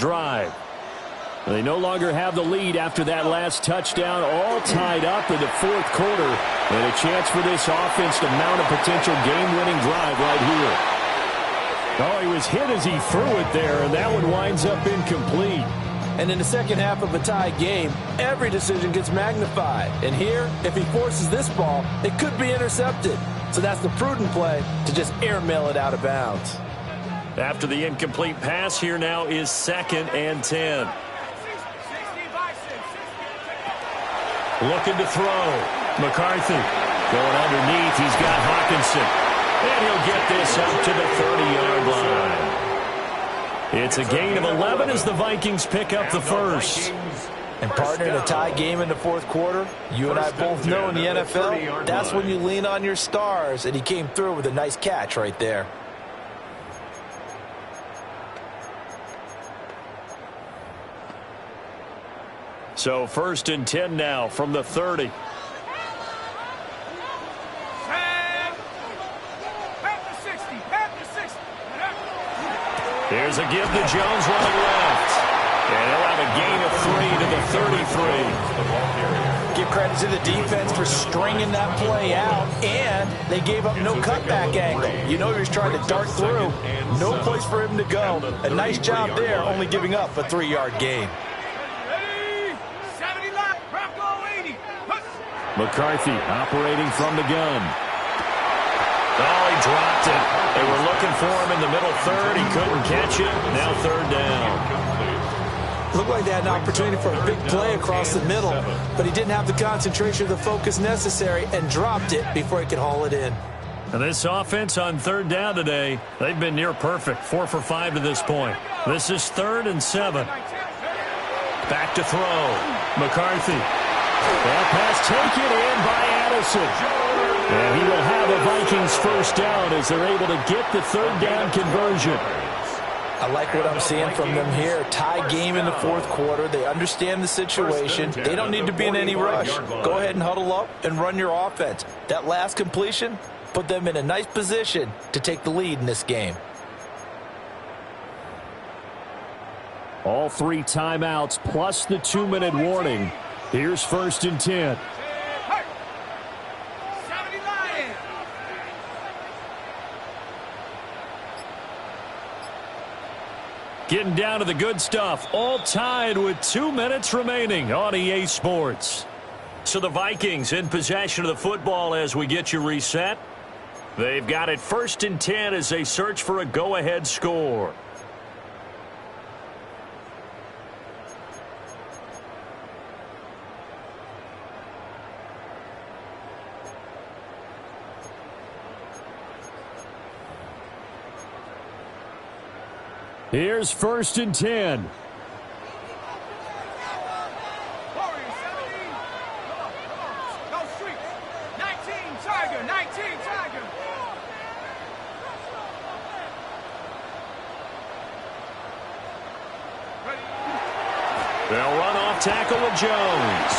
drive. They no longer have the lead after that last touchdown, all tied up in the fourth quarter. And a chance for this offense to mount a potential game-winning drive right here. Oh, he was hit as he threw it there, and that one winds up incomplete. And in the second half of a tied game, every decision gets magnified. And here, if he forces this ball, it could be intercepted. So that's the prudent play to just airmail it out of bounds. After the incomplete pass, here now is 2nd and 10. Looking to throw. McCarthy going underneath. He's got Hawkinson. And he'll get this up to the 30-yard line. It's a gain of 11 as the Vikings pick up the first. And partner, in a tie game in the fourth quarter, you and I both know in the NFL, that's when you lean on your stars. And he came through with a nice catch right there. So 1st and 10 now from the 30. Here's a give to Jones running left. And he'll have a gain of 3 to the 33. Give credit to the defense for stringing that play out, and they gave up no cutback angle. You know he was trying to dart through. No place for him to go. A nice job there, only giving up a 3-yard gain. McCarthy operating from the gun. Oh, he dropped it. They were looking for him in the middle third. He couldn't catch it. Now 3rd down. Looked like they had an opportunity for a big play across the middle, but he didn't have the concentration or the focus necessary and dropped it before he could haul it in. And this offense on 3rd down today, they've been near perfect. 4 for 5 to this point. This is 3rd and 7. Back to throw. McCarthy. That pass taken in by Addison. And he will have a Vikings first down as they're able to get the 3rd down conversion. I like what I'm seeing from them here. Tie game in the fourth quarter. They understand the situation. They don't need to be in any rush. Go ahead and huddle up and run your offense. That last completion put them in a nice position to take the lead in this game. All 3 timeouts plus the 2-minute warning. Here's 1st and 10. Getting down to the good stuff. All tied with 2 minutes remaining on EA Sports. So the Vikings in possession of the football as we get you reset. They've got it 1st and 10 as they search for a go-ahead score. Here's 1st and 10. They'll run off tackle with Jones.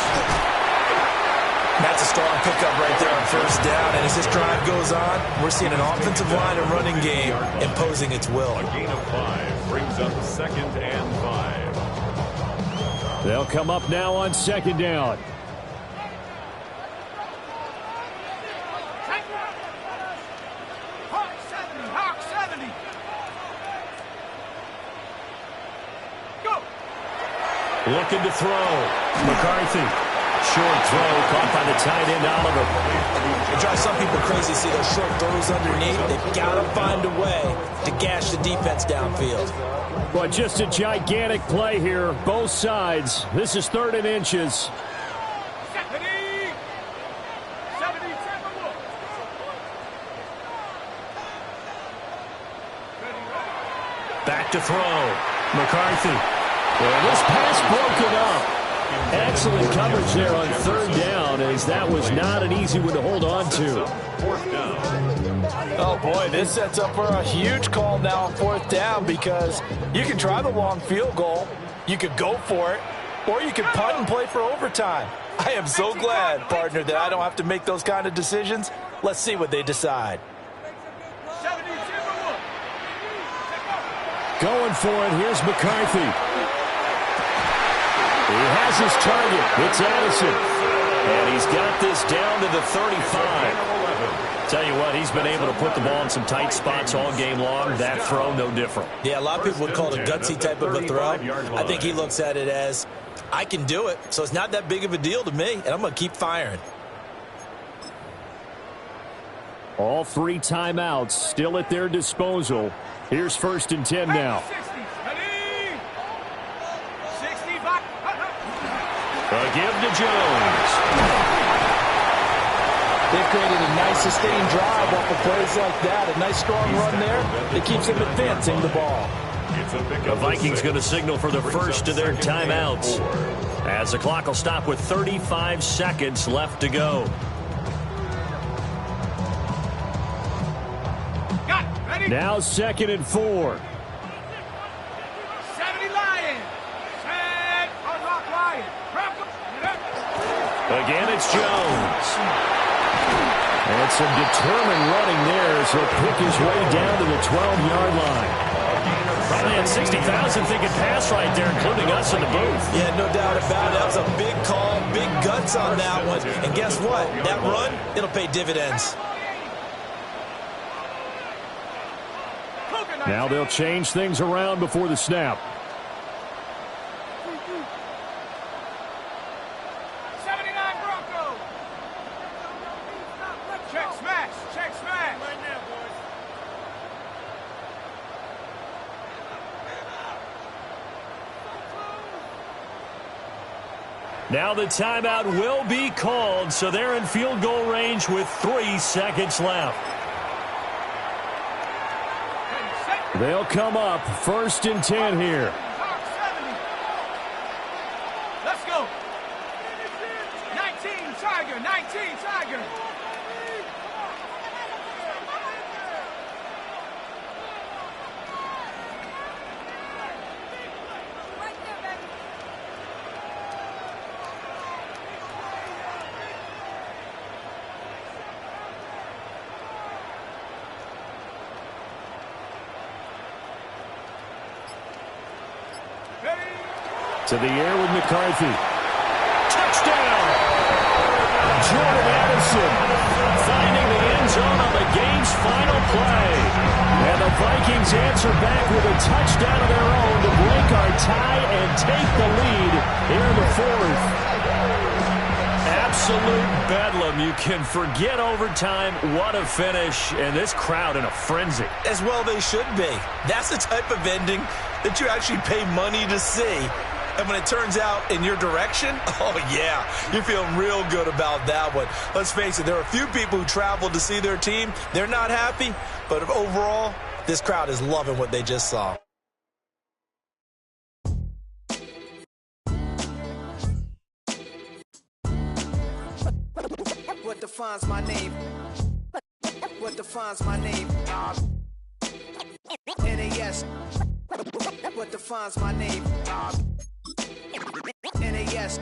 That's a strong pickup right there on 1st down. And as this drive goes on, we're seeing an offensive line and running game imposing its will. A gain of 5 brings up 2nd and 5. They'll come up now on 2nd down. Looking to throw. McCarthy. Short throw caught by the tight end, Oliver. It drives some people crazy to see those short throws underneath. They've got to find a way to gash the defense downfield. But just a gigantic play here, both sides. This is 3rd and inches. Back to throw. McCarthy. And this pass broken up. Excellent coverage there on 3rd down, as that was not an easy one to hold on to. 4th down. Oh, boy, this sets up for a huge call now on 4th down, because you can try the long field goal, you could go for it, or you could punt and play for overtime. I am so glad, partner, that I don't have to make those kind of decisions. Let's see what they decide. Going for it. Here's McCarthy. He has his target. It's Addison. And he's got this down to the 35. Tell you what, he's been able to put the ball in some tight spots all game long. That throw, no different. Yeah, a lot of people would call it a gutsy type of a throw. I think he looks at it as, I can do it, so it's not that big of a deal to me, and I'm going to keep firing. All 3 timeouts still at their disposal. Here's 1st and 10 now. A give to Jones. They've created a nice sustained drive off of plays like that. A nice strong run there that keeps them advancing the ball. The Vikings going to signal for the first of their timeouts, as the clock will stop with 35 seconds left to go. Now 2nd and 4. 70 Lions. Set. Hard Lions. Again, it's Jones. And some determined running there as he'll pick his way down to the 12-yard line. Probably had 60,000 thinking pass right there, including us in the booth. Yeah, no doubt about it. That was a big call, big guts on that one. And guess what? That run, it'll pay dividends. Now they'll change things around before the snap. 79 Broncos. Check smash. Check smash. Right now, boys. Now the timeout will be called, so they're in field goal range with 3 seconds left. They'll come up 1st and 10 here. Let's go. 19 Tiger. 19 Tiger. To the air with McCarthy. Touchdown! Jordan Addison finding the end zone on the game's final play. And the Vikings answer back with a touchdown of their own to break our tie and take the lead here in the 4th. Absolute bedlam. You can forget overtime. What a finish. And this crowd in a frenzy. As well they should be. That's the type of ending that you actually pay money to see. And when it turns out in your direction, oh, yeah, you're feeling real good about that one. Let's face it, there are a few people who traveled to see their team. They're not happy, but overall, this crowd is loving what they just saw. What defines my name? What defines my name? NAS. What defines my name? NAS.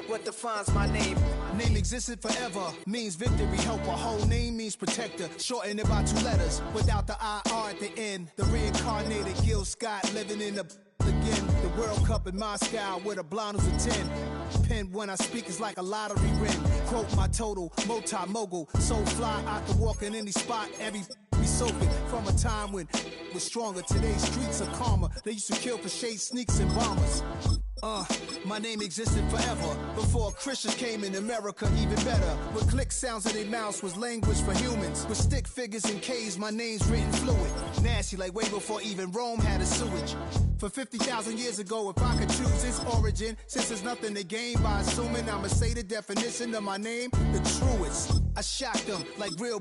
What defines my name? Name existed forever, means victory, help. A whole name means protector. Shorten it by 2 letters, without the IR at the end. The reincarnated Gil Scott living in the again. The World Cup in Moscow with a blonde who's a 10. Pen when I speak is like a lottery win. Quote my total, multi-mogul. So fly, I can walk in any spot, every be soaking from a time when was stronger. Today's streets are calmer. They used to kill for shade sneaks and bombers. My name existed forever before Christians came in America, even better. With click sounds in their mouths was language for humans. With stick figures and K's, my name's written fluid. Nasty like way before even Rome had a sewage. For 50,000 years ago, if I could choose its origin, since there's nothing to gain by assuming I'ma say the definition of my name, the truest. I shocked them like real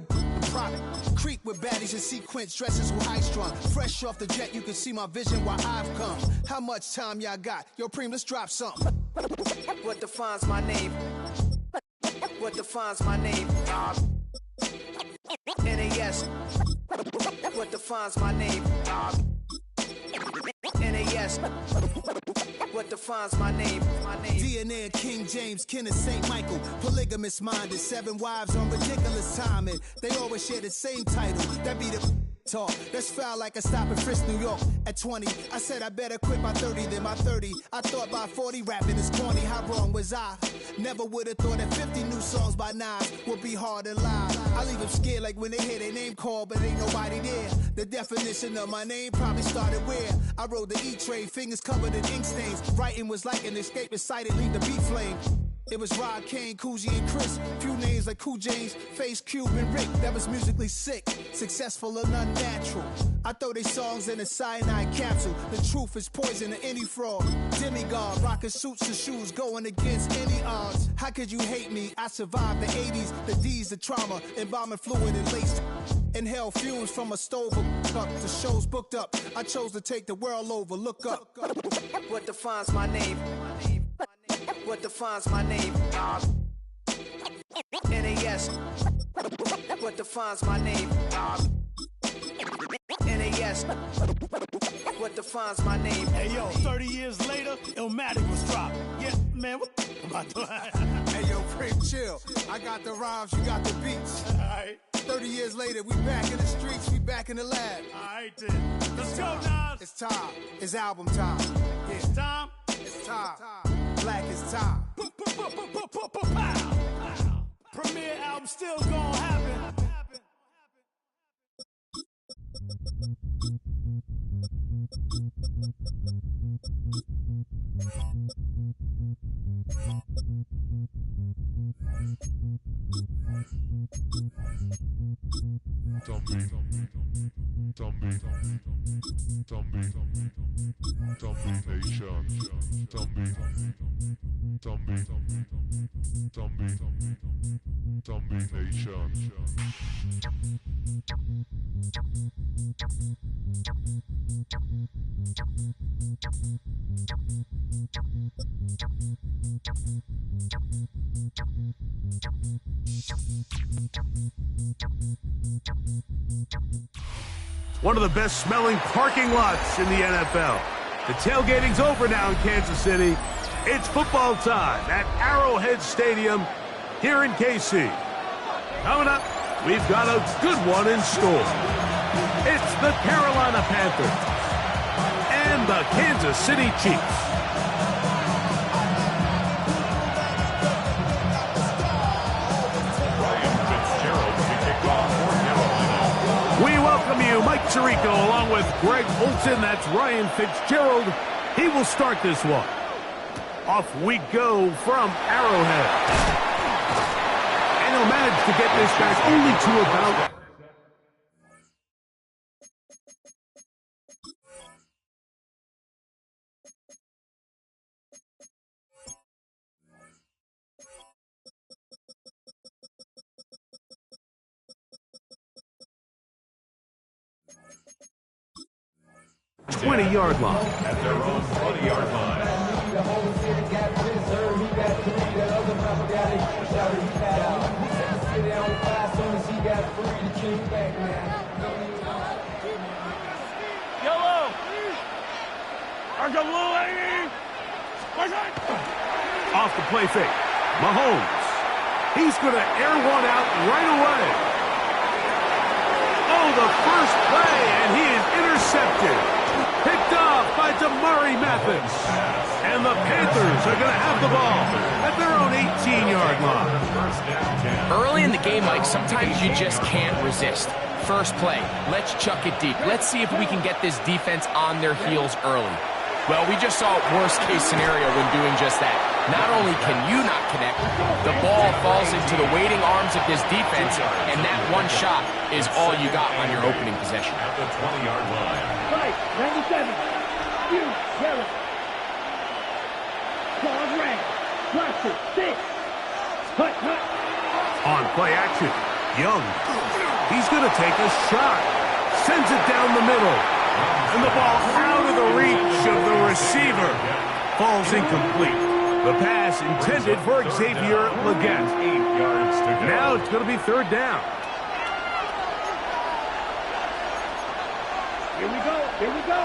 product. Creep with baddies in sequence, dresses with high strung. Fresh off the jet, you can see my vision why I've come. How much time y'all got? Yo, Preem, let's drop something. What defines my name? What defines my name? NAS. What defines my name? NAS. What defines my name? DNA of King James, kin of St. Michael. Polygamous minded, 7 wives on ridiculous timing. They always share the same title. That be the talk. That's foul like a stop in Frisk, New York. At 20, I said I better quit by 30 than by 30. I thought by 40 rapping is corny. How wrong was I? Never would have thought that 50 new songs by Nas would be hard to lie. I leave them scared like when they hear their name called, but ain't nobody there. The definition of my name probably started where I rode the E-Trade, fingers covered in ink stains. Writing was like an escape excited, leave the beat flame. It was Rod, Kane, Coogee, and Chris. Few names like Cool James, Face, Cube, and Rick. That was musically sick, successful and unnatural. I throw they songs in a cyanide capsule. The truth is poison to any fraud. Demigod, rocking suits and shoes, going against any odds. How could you hate me? I survived the 80s, the D's, the trauma, embalming fluid and laced. Inhale fumes from a stove up. The show's booked up. I chose to take the world over. Look up. What defines my name? What defines my name? NAS. What defines my name? NAS. What defines my name? Hey yo, 30 years later, Illmatic was dropped. Yeah, man, what am I doing? Hey yo, Prim, chill. I got the rhymes, you got the beats. Alright. 30 years later, we back in the streets, we back in the lab. Alright then. Let's go, Nas. It's time. It's album time. Yeah. It's time. It's time. Black is time. Premiere album still gonna happen. One of the best smelling parking lots in the NFL. The tailgating's over now in Kansas City. It's football time at Arrowhead Stadium here in KC. Coming up, we've got a good one in store. It's the Carolina Panthers and the Kansas City Chiefs. We welcome you, Mike Tirico, along with Greg Olson. That's Ryan Fitzgerald. He will start this one. Off we go from Arrowhead. And he'll manage to get this back only to about... ...20-yard line. At their own 20-yard line. Yellow! Off the play fake. Mahomes. He's going to air one out right away. Oh, the first play, and he is intercepted. Picked off by Damari Mathis. And the Panthers are going to have the ball at their own 18-yard line. Early in the game, Mike, sometimes you just can't resist. First play, let's chuck it deep. Let's see if we can get this defense on their heels early. Well, we just saw worst-case scenario when doing just that. Not only can you not connect, the ball falls into the waiting arms of this defense, and that one shot is all you got on your opening possession. At the 20-yard line. Right, 97. You, yellow. Claws red. Watch it. Six. Hut. On play action, Young. He's going to take a shot. Sends it down the middle. And the ball out of the reach of the receiver. Falls incomplete. The pass intended for Xavier Legette. 8 yards to go. Now it's going to be third down. Here we go.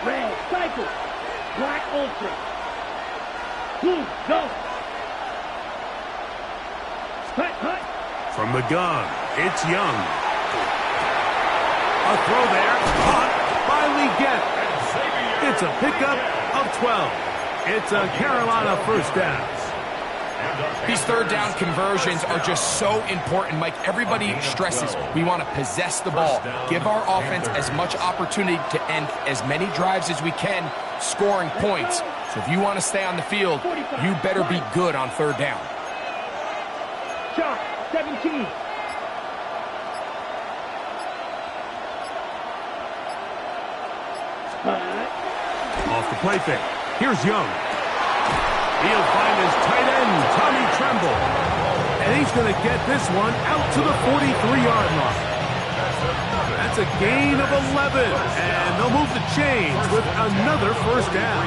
Red, cycle. Black, ultra. Blue, go. Hut. From the gun, it's Young. A throw there. Caught by Leggett. It's a pickup of 12. It's a Carolina first down. These third down conversions are just so important, Mike. Everybody stresses we want to possess the ball, give our offense as much opportunity to end as many drives as we can, scoring points. So if you want to stay on the field, you better be good on third down. Shot 17. Off the play fake. Here's Young. He'll find his tight end, Tommy Tremble. And he's going to get this one out to the 43-yard line. That's a gain of 11. And they'll move the chains with another first down.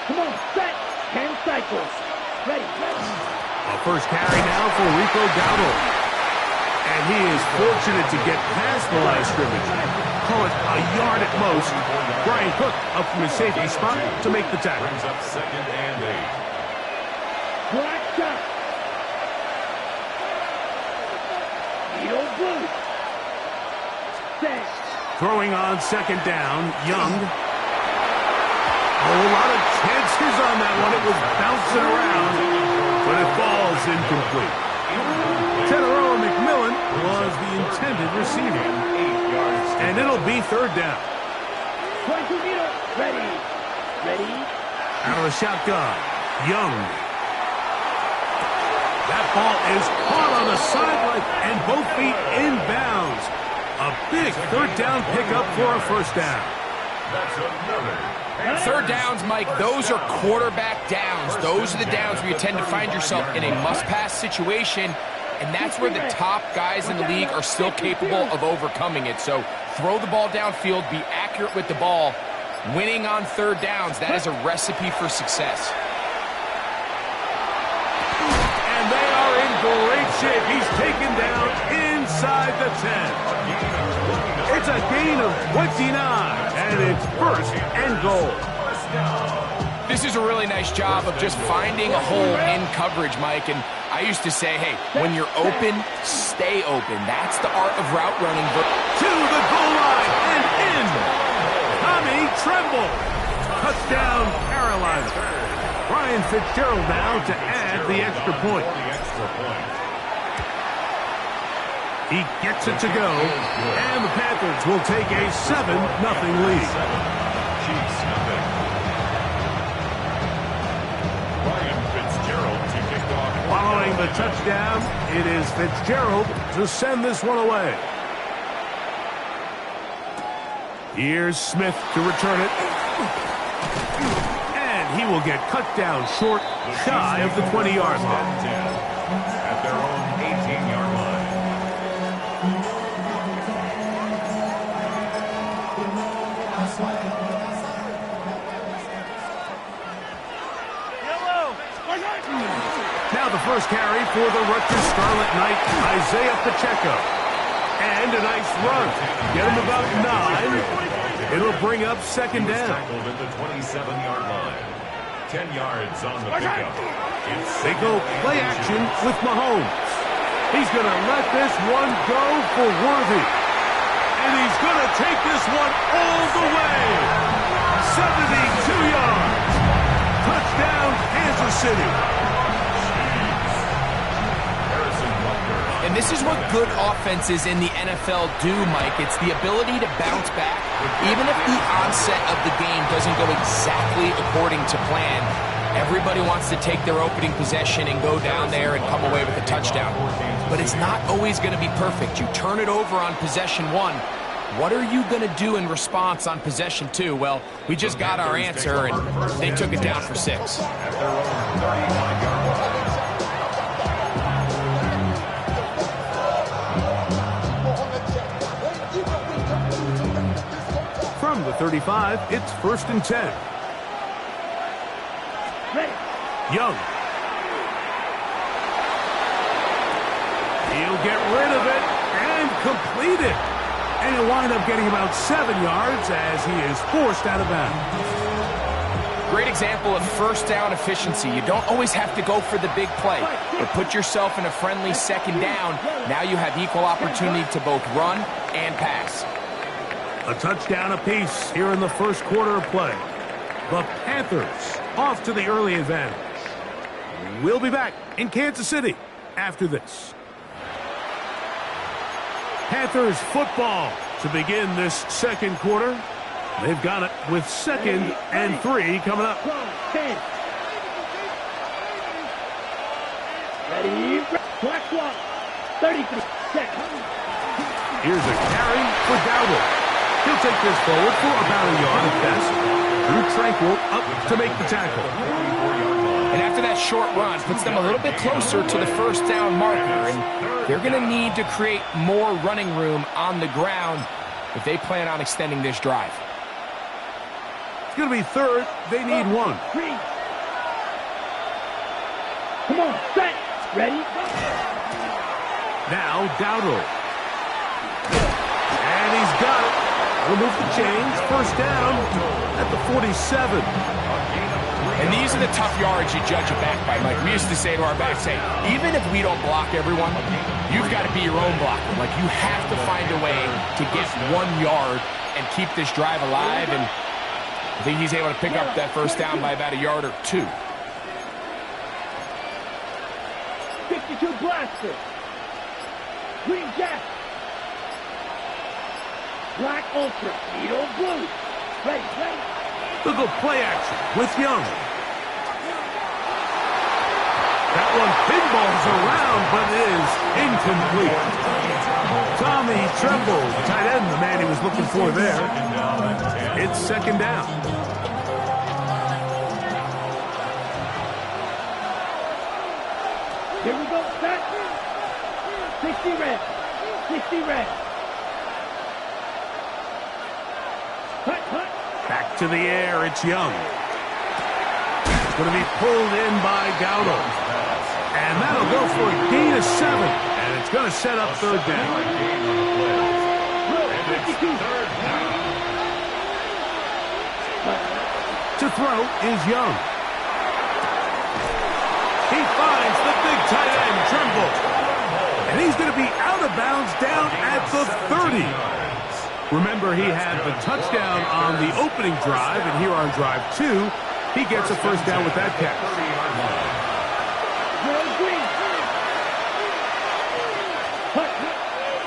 Come on, set. 10 cycles. Ready. A first carry now for Rico Dowdle. And he is fortunate to get past the line of scrimmage. Call it a yard at most. Brian Cook up from his safety spot to make the tackle. Brings up 2nd and 8. Black shot. Needle blue. Set. Throwing on 2nd down, Young. A lot of chances on that one. It was bouncing around, but it falls incomplete. Teteroa McMillan was the intended receiver. And it'll be third down. 20 meters. Ready. Out of the shotgun, Young. That ball is caught on the sideline and both feet inbounds. A big third down pickup for a first down. That's another. Third downs, Mike, those are quarterback downs. Those are the downs where you tend to find yourself in a must-pass situation, and that's where the top guys in the league are still capable of overcoming it. So throw the ball downfield, be accurate with the ball. Winning on third downs, that is a recipe for success. And they are in great shape. He's taken down inside the 10. It's a gain of 29, and it's first and goal. This is a really nice job of just finding a hole in coverage, Mike. And I used to say, hey, when you're open, stay open. That's the art of route running. To the goal line and in. Tommy Tremble. Touchdown, Carolina. Brian Fitzgerald now to add the extra point. He gets it to go, and the Panthers will take a 7-0 lead. Chiefs nothing. Brian Fitzgerald to kick off. Following the touchdown, it is Fitzgerald to send this one away. Here's Smith to return it. And he will get cut down short, shy of the 20-yard line. At their own 18-yard line. Now the first carry for the Rutgers Scarlet Knight, Isaiah Pacheco. And a nice run. Get him about 9. It'll bring up 2nd down. Tackled at the 27-yard line. 10 yards on the pickup. They go play action with Mahomes. He's going to let this one go for Worthy. And he's going to take this one all the way. 72 yards. Touchdown, Kansas City. And this is what good offenses in the NFL do, Mike. It's the ability to bounce back. Even if the onset of the game doesn't go exactly according to plan, everybody wants to take their opening possession and go down there and come away with a touchdown. But it's not always going to be perfect. You turn it over on possession 1. What are you going to do in response on possession 2? Well, we just got our answer, and they took it down for 6. From the 35, it's 1st and 10. Young. He'll get rid of it and complete it. And he'll wind up getting about 7 yards as he is forced out of bounds. Great example of first down efficiency. You don't always have to go for the big play, but put yourself in a friendly second down. Now you have equal opportunity to both run and pass. A touchdown apiece here in the first quarter of play. The Panthers off to the early advantage. We'll be back in Kansas City after this. Panthers football to begin this second quarter. They've got it with 2nd and 3 coming up. 10. Ready, black clock, 33 seconds. Here's a carry for Dowdle. He'll take this forward for about a yard at best. Drew Tranquil up to make the tackle. And after that short run, puts them a little bit closer to the first down marker. And they're going to need to create more running room on the ground if they plan on extending this drive. It's going to be 3rd. They need 1. Come on, set. Ready? Now Dowdle. And he's got it. Remove the chains. First down at the 47. And these are the tough yards you judge a back by. Like we used to say to our backs, hey, even if we don't block everyone, you've got to be your own blocker. Like you have to find a way to get 1 yard and keep this drive alive. And I think he's able to pick up that first down by about a yard or 2. 52 blaster. Green jacket. Black ultra. Needle blue. Ready, ready. Look at play action with Young. That one pinballs around, but is incomplete. Tommy Tremble, the tight end, the man he was looking for there. It's 2nd down. Here we go, set. 60 red. 60 red. Cut, cut. Back to the air, it's Young. It's going to be pulled in by Dowdle. And that'll go for a gain of 7. And it's going to set up 3rd down. To throw is Young. He finds the big tight end, Tremble. And he's going to be out of bounds down at the 30. Remember, he had the touchdown on the opening drive, and here on drive 2, he gets a first down with that catch.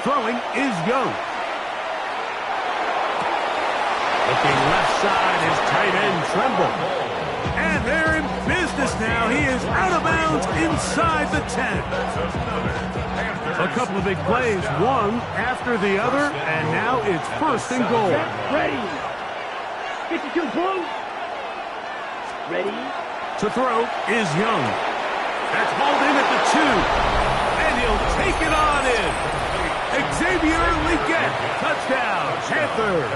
Throwing is Young. Looking left side is tight end Tremble. And they're in business now. He is out of bounds inside the 10. A couple of big plays, one after the other, and now it's 1st and goal. Ready. 52 blue. Ready. To throw is Young. That's hauled in at the 2. And he'll take it on in. Xavier Leggett, touchdown, Panthers.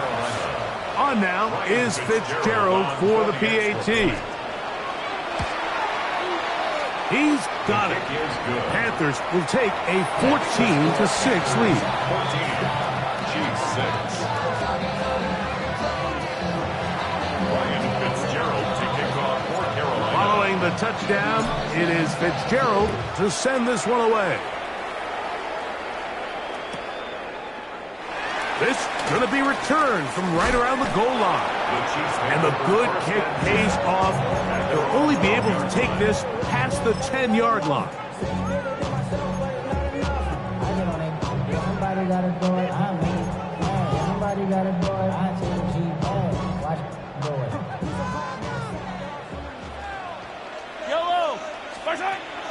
On now is Fitzgerald for the PAT. He's got it. Panthers will take a 14-6 lead. 14-6. Ryan Fitzgerald to kick off for Carolina. Following the touchdown, it is Fitzgerald to send this one away. This going to be returned from right around the goal line. And the good kick pays off. They'll only be able to take this past the 10-yard line. Somebody got to do it. I mean, somebody got to do it. I tell you, watch do it. Yellow.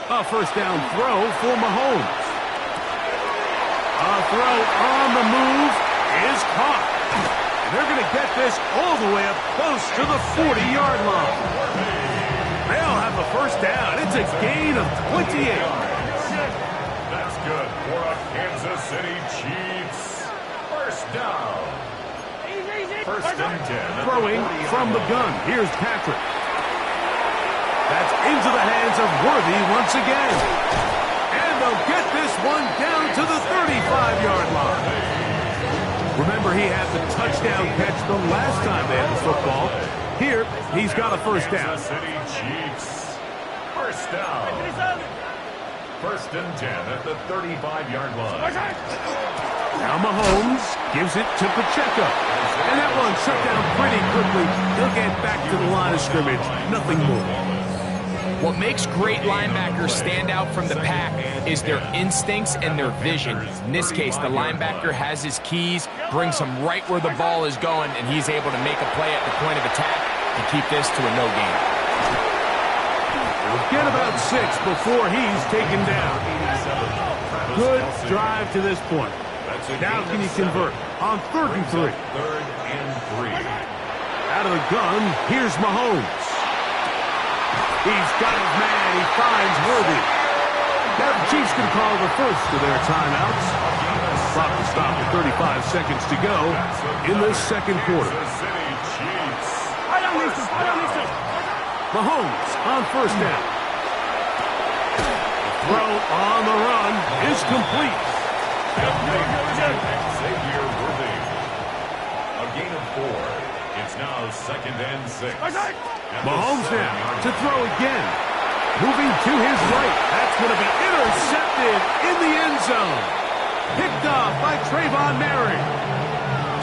A first down throw for Mahomes. A throw on the move is caught. They're going to get this all the way up close to the 40-yard line. They'll have the first down. It's a gain of 28. That's good for a Kansas City Chiefs. First down. First and 10. Throwing from the gun. Here's Patrick. That's into the hands of Worthy once again. And they'll get this one down to the 35-yard line. Remember, he had the touchdown catch the last time they had the football. Here, he's got a first down. Kansas City Chiefs. First down. First and 10 at the 35-yard line. Now Mahomes gives it to Pacheco. And that one shut down pretty quickly. He'll get back to the line of scrimmage. Nothing more. What makes great linebackers stand out from the pack is their instincts and their vision. In this case, the linebacker has his keys, brings him right where the ball is going, and he's able to make a play at the point of attack and keep this to a no gain. He'll get about 6 before he's taken down. Good drive to this point. Now can you convert on 3rd and 3? 3rd and 3. Out of the gun, here's Mahomes. He's got his man. He finds Worthy. Now the Chiefs can call the first of their timeouts. Clock to stop with 35 seconds to go in this second quarter. Mahomes on first down. The throw on the run is complete. Xavier Worthy. A gain of 4. It's now 2nd and 6. Mahomes now to throw again. Moving to his right. That's going to be intercepted in the end zone. Picked off by Trayvon Merrick.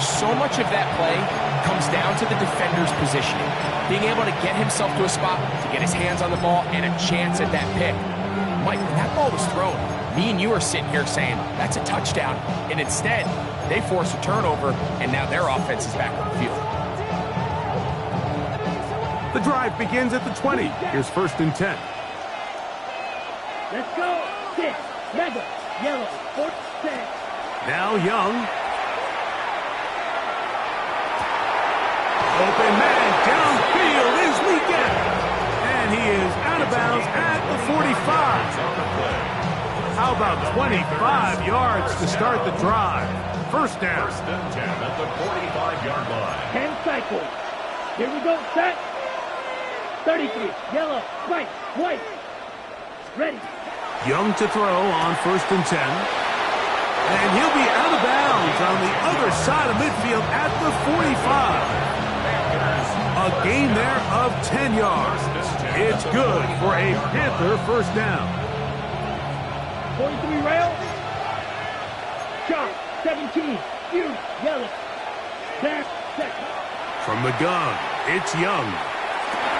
So much of that play comes down to the defender's positioning. Being able to get himself to a spot, to get his hands on the ball, and a chance at that pick. Mike, when that ball was thrown, me and you are sitting here saying, that's a touchdown. And instead, they force a turnover, and now their offense is back on the field. The drive begins at the 20. Here's 1st and 10. Let's go. 6. Mega. Yellow. 4. 6. Now Young. Open man downfield is Weekend. And he is out of bounds at the 45. How about 25 yards to start the drive? First down. 1st and 10 at the 45-yard line. 10 cycles. Here we go. Set. 33. Yellow. White. White. Ready. Young to throw on 1st and 10. And he'll be out of bounds on the other side of midfield at the 45. A gain there of 10 yards. It's good for a Panther first down. 43 rail. Shot. 17. Shoot. Yellow. There. Second. From the gun, it's Young.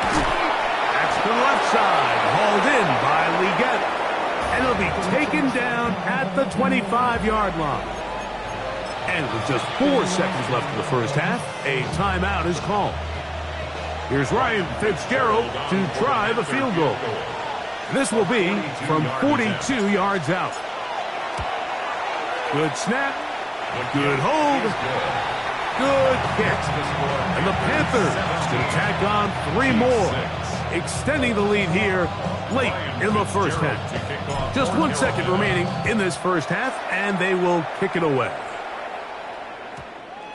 That's the left side, hauled in by Leggett. And it'll be taken down at the 25-yard line. And with just 4 seconds left in the first half, a timeout is called. Here's Ryan Fitzgerald to try the field goal. This will be from 42 yards out. Good snap. Good hold. Good kick. And the Panthers can tack on 3 more, extending the lead here late in the first half. Just 1 second remaining in this first half, and they will kick it away.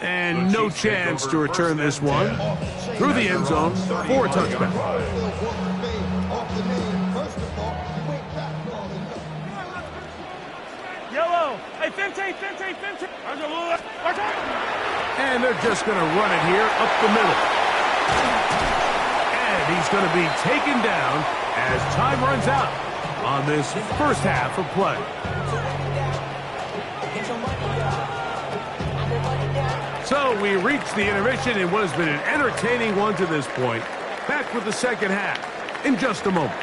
And no chance to return this one through the end zone for a touchback. Yellow. Hey, Finte. And they're just going to run it here up the middle. And he's going to be taken down as time runs out on this first half of play. So we reach the intermission in what has been an entertaining one to this point. Back with the second half in just a moment.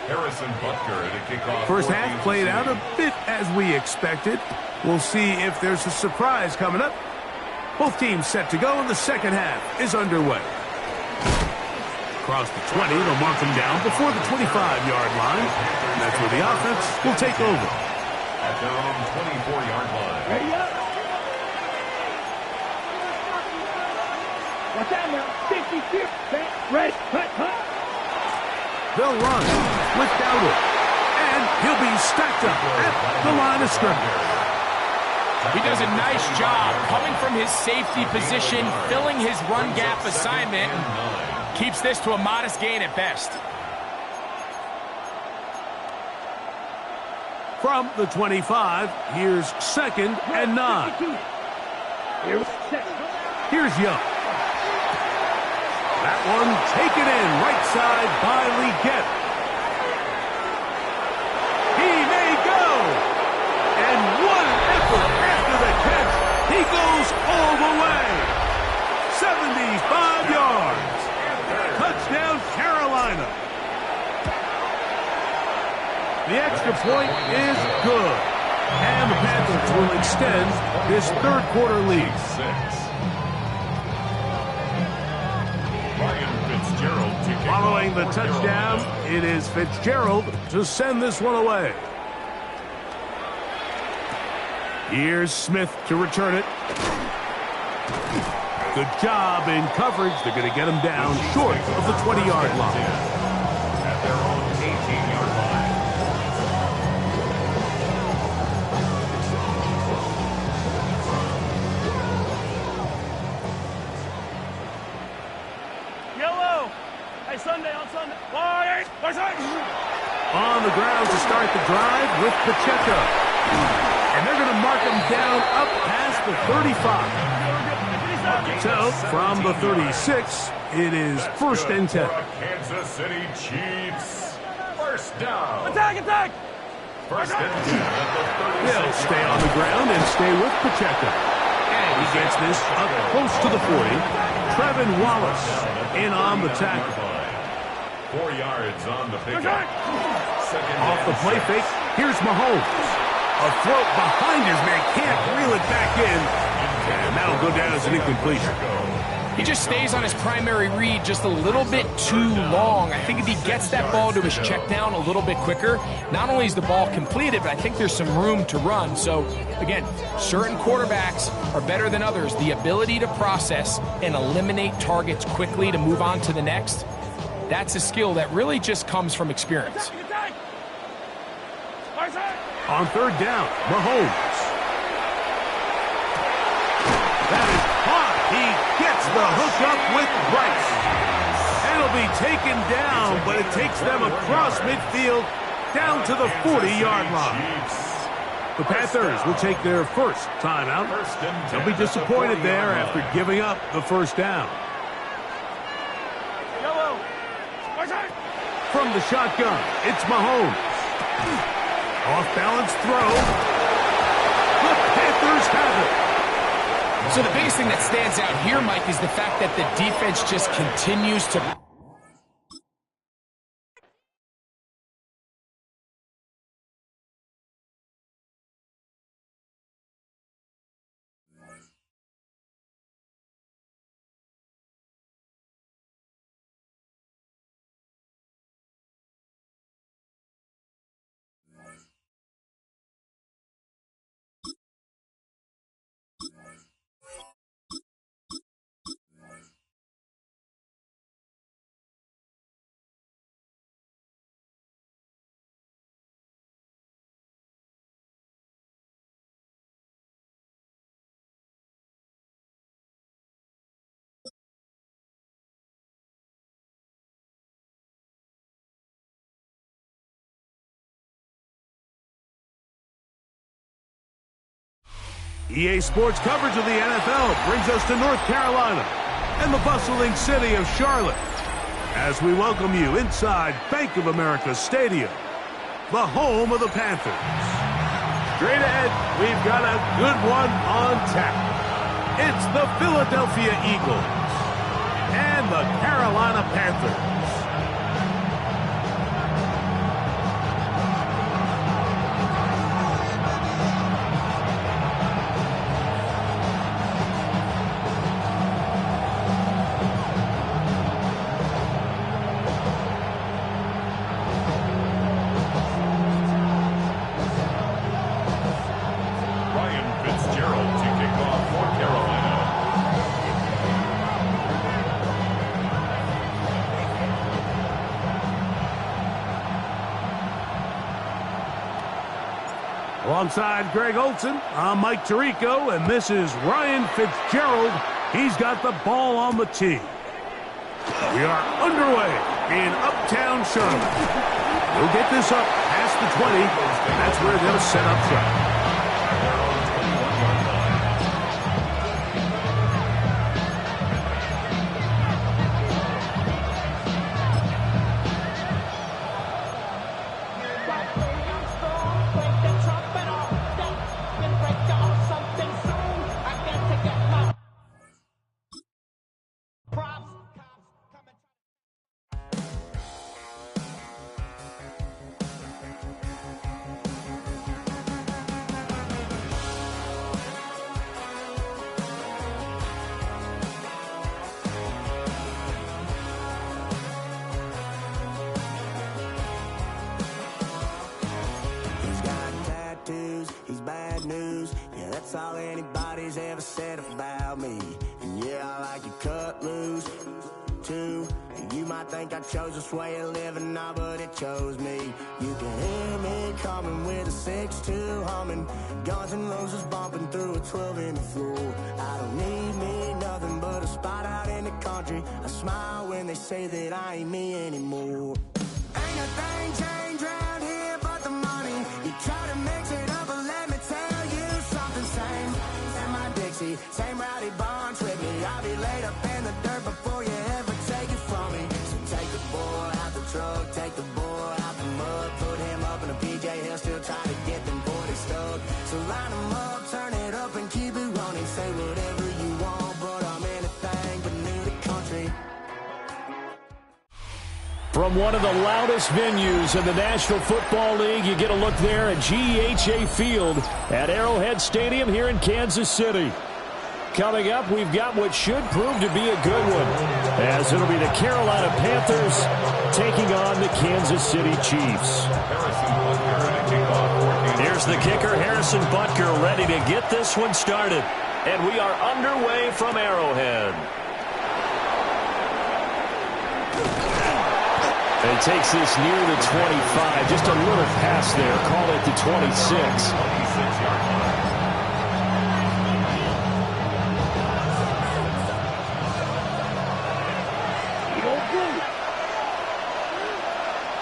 Harrison Butker to kick off. First half played out a bit as we expected. We'll see if there's a surprise coming up. Both teams set to go, and the second half is underway. Across the 20, they'll mark them down before the 25-yard line. And that's where the offense will take over. At their own 24-yard line. Ready up. Watch out now. 52. Ready. Hut. They'll run without it. And he'll be stacked up at the line of scrimmage. He does a nice job coming from his safety position, filling his run gap assignment. Keeps this to a modest gain at best. From the 25, here's 2nd and 9. Here's Young. That one taken in right side by Leggett. He may go. And what an effort after the catch. He goes all the way. 75 yards. Touchdown, Carolina. The extra point is good. And the Panthers will extend this third quarter lead. Following the touchdown, it is Fitzgerald to send this one away. Here's Smith to return it. Good job in coverage. They're going to get him down short of the 20-yard line. At their own 18-yard line. Yellow. Hey, Sunday on Sunday. On the ground to start the drive with Pacheco. And they're going to mark him down up past the 35. So, from the 36, it is 1st and 10. Kansas City Chiefs. First down. Attack! First and 10 at the 36. He'll stay on the ground and stay with Pacheco. And he gets this up close to the 40. Trevin Wallace in on the tackle. 4 yards on the pickup. Off the play fake, here's Mahomes. A throw behind his man, can't reel it back in. And that'll go down as an incompletion. He just stays on his primary read just a little bit too long. I think if he gets that ball to his check down a little bit quicker, not only is the ball completed, but I think there's some room to run. So, again, certain quarterbacks are better than others. The ability to process and eliminate targets quickly to move on to the next, that's a skill that really just comes from experience. On 3rd down, Mahomes. That is caught. He gets the hook up with Bryce. It'll be taken down, but it takes them across midfield down to the 40-yard line. The Panthers will take their first timeout. They'll be disappointed there after giving up the first down. From the shotgun, it's Mahomes. Off-balance throw. The Panthers have it. So the biggest thing that stands out here, Mike, is the fact that the defense just continues to... EA Sports coverage of the NFL brings us to North Carolina and the bustling city of Charlotte as we welcome you inside Bank of America Stadium, the home of the Panthers. Straight ahead, we've got a good one on tap. It's the Philadelphia Eagles and the Carolina Panthers. Alongside Greg Olson, I'm Mike Tirico, and this is Ryan Fitzgerald. He's got the ball on the tee. We are underway in Uptown Charlotte. We'll get this up past the 20. and that's where they'll set up shop. He's bad news, yeah, that's all anybody's ever said about me. And yeah, I like to cut loose, too. And you might think I chose this way of living now, but it chose me. You can hear me coming with a 6-2 humming, Guns N' Roses bumping through a 12 in the floor. I don't need me nothing but a spot out in the country. I smile when they say that I ain't me anymore. Ain't a thing changed around here but the money. You try to mix it up, but let me tell you something. Same my Dixie, same rowdy bonds with me. I'll be laid up in the dirt before you ever take it from me. So take the boy out the truck, take the boy out the mud, put him up in a PJ, he'll still try to get them 40 stuck. So line him up, turn it up and keep it running. Say whatever you want, but I'm anything but new to country. From one of the loudest venues in the National Football League, you get a look there at GEHA Field at Arrowhead Stadium here in Kansas City. Coming up, we've got what should prove to be a good one, as it'll be the Carolina Panthers taking on the Kansas City Chiefs. Here's the kicker, Harrison Butker, ready to get this one started. And we are underway from Arrowhead. And it takes this near the 25, just a little pass there. Call it the 26.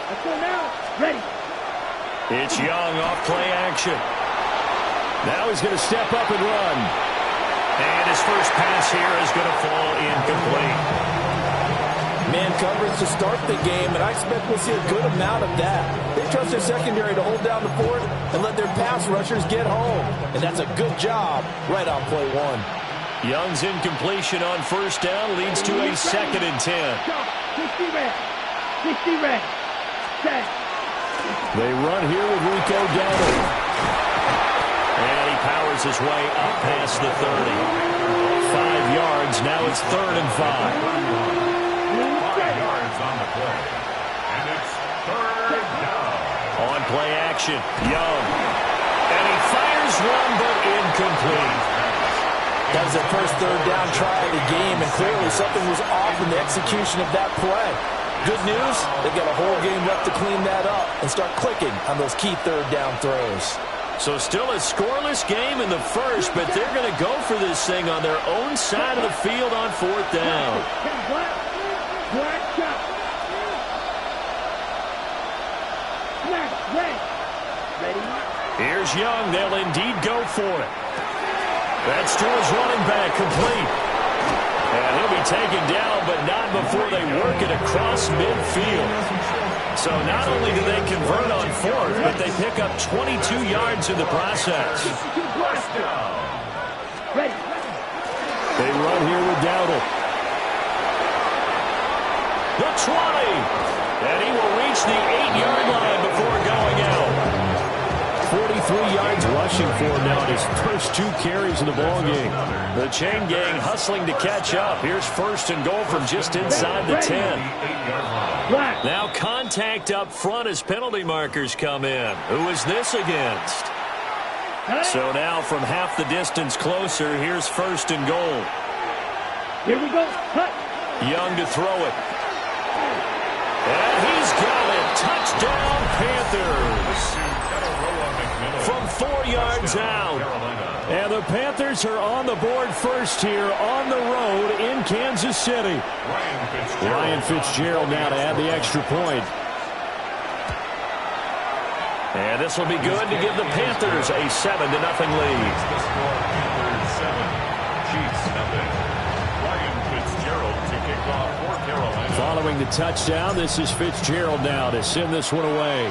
Let's go now. Ready. It's Young off play action. Now he's going to step up and run. And his first pass here is going to fall incomplete. Man coverage to start the game, and I expect we'll see a good amount of that. They trust their secondary to hold down the fort and let their pass rushers get home. And that's a good job right on play one. Young's incompletion on first down leads to a 2nd and 10. 60 red. 60 red. Set. They run here with Rico Dowdle. And he powers his way up past the 30. 5 yards, now it's 3rd and 5. 5 yards on the play. And it's 3rd down. On play action, Young. And he fires one, but incomplete. That was their first 3rd down try of the game, and clearly something was off in the execution of that play. Good news, they've got a whole game left to clean that up and start clicking on those key 3rd down throws. So still a scoreless game in the first, but they're going to go for this thing on their own side of the field on 4th down. Here's Young. They'll indeed go for it. That's to his running back, complete. And he'll be taken down, but not before they work it across midfield. So not only do they convert on 4th, but they pick up 22 yards in the process. They run here with Dowdle. The 20. And he will reach the 8-yard line before going out. 43 yards rushing for him now in his first 2 carries in the ballgame. The chain gang hustling to catch up. Here's 1st and goal from just inside the 10. Now contact up front as penalty markers come in. Who is this against? So now from half the distance closer, here's 1st and goal. Here we go. Cut. Young to throw it. And he's got it. Touchdown, Panthers. From 4 yards out. And the Panthers are on the board first here on the road in Kansas City. Ryan Fitzgerald now to add the extra point. And this will be good to give the Panthers a 7-0 lead. The score, Panthers 7, Chiefs nothing. Ryan Fitzgerald to kick off for Carolina. Following the touchdown, this is Fitzgerald now to send this one away.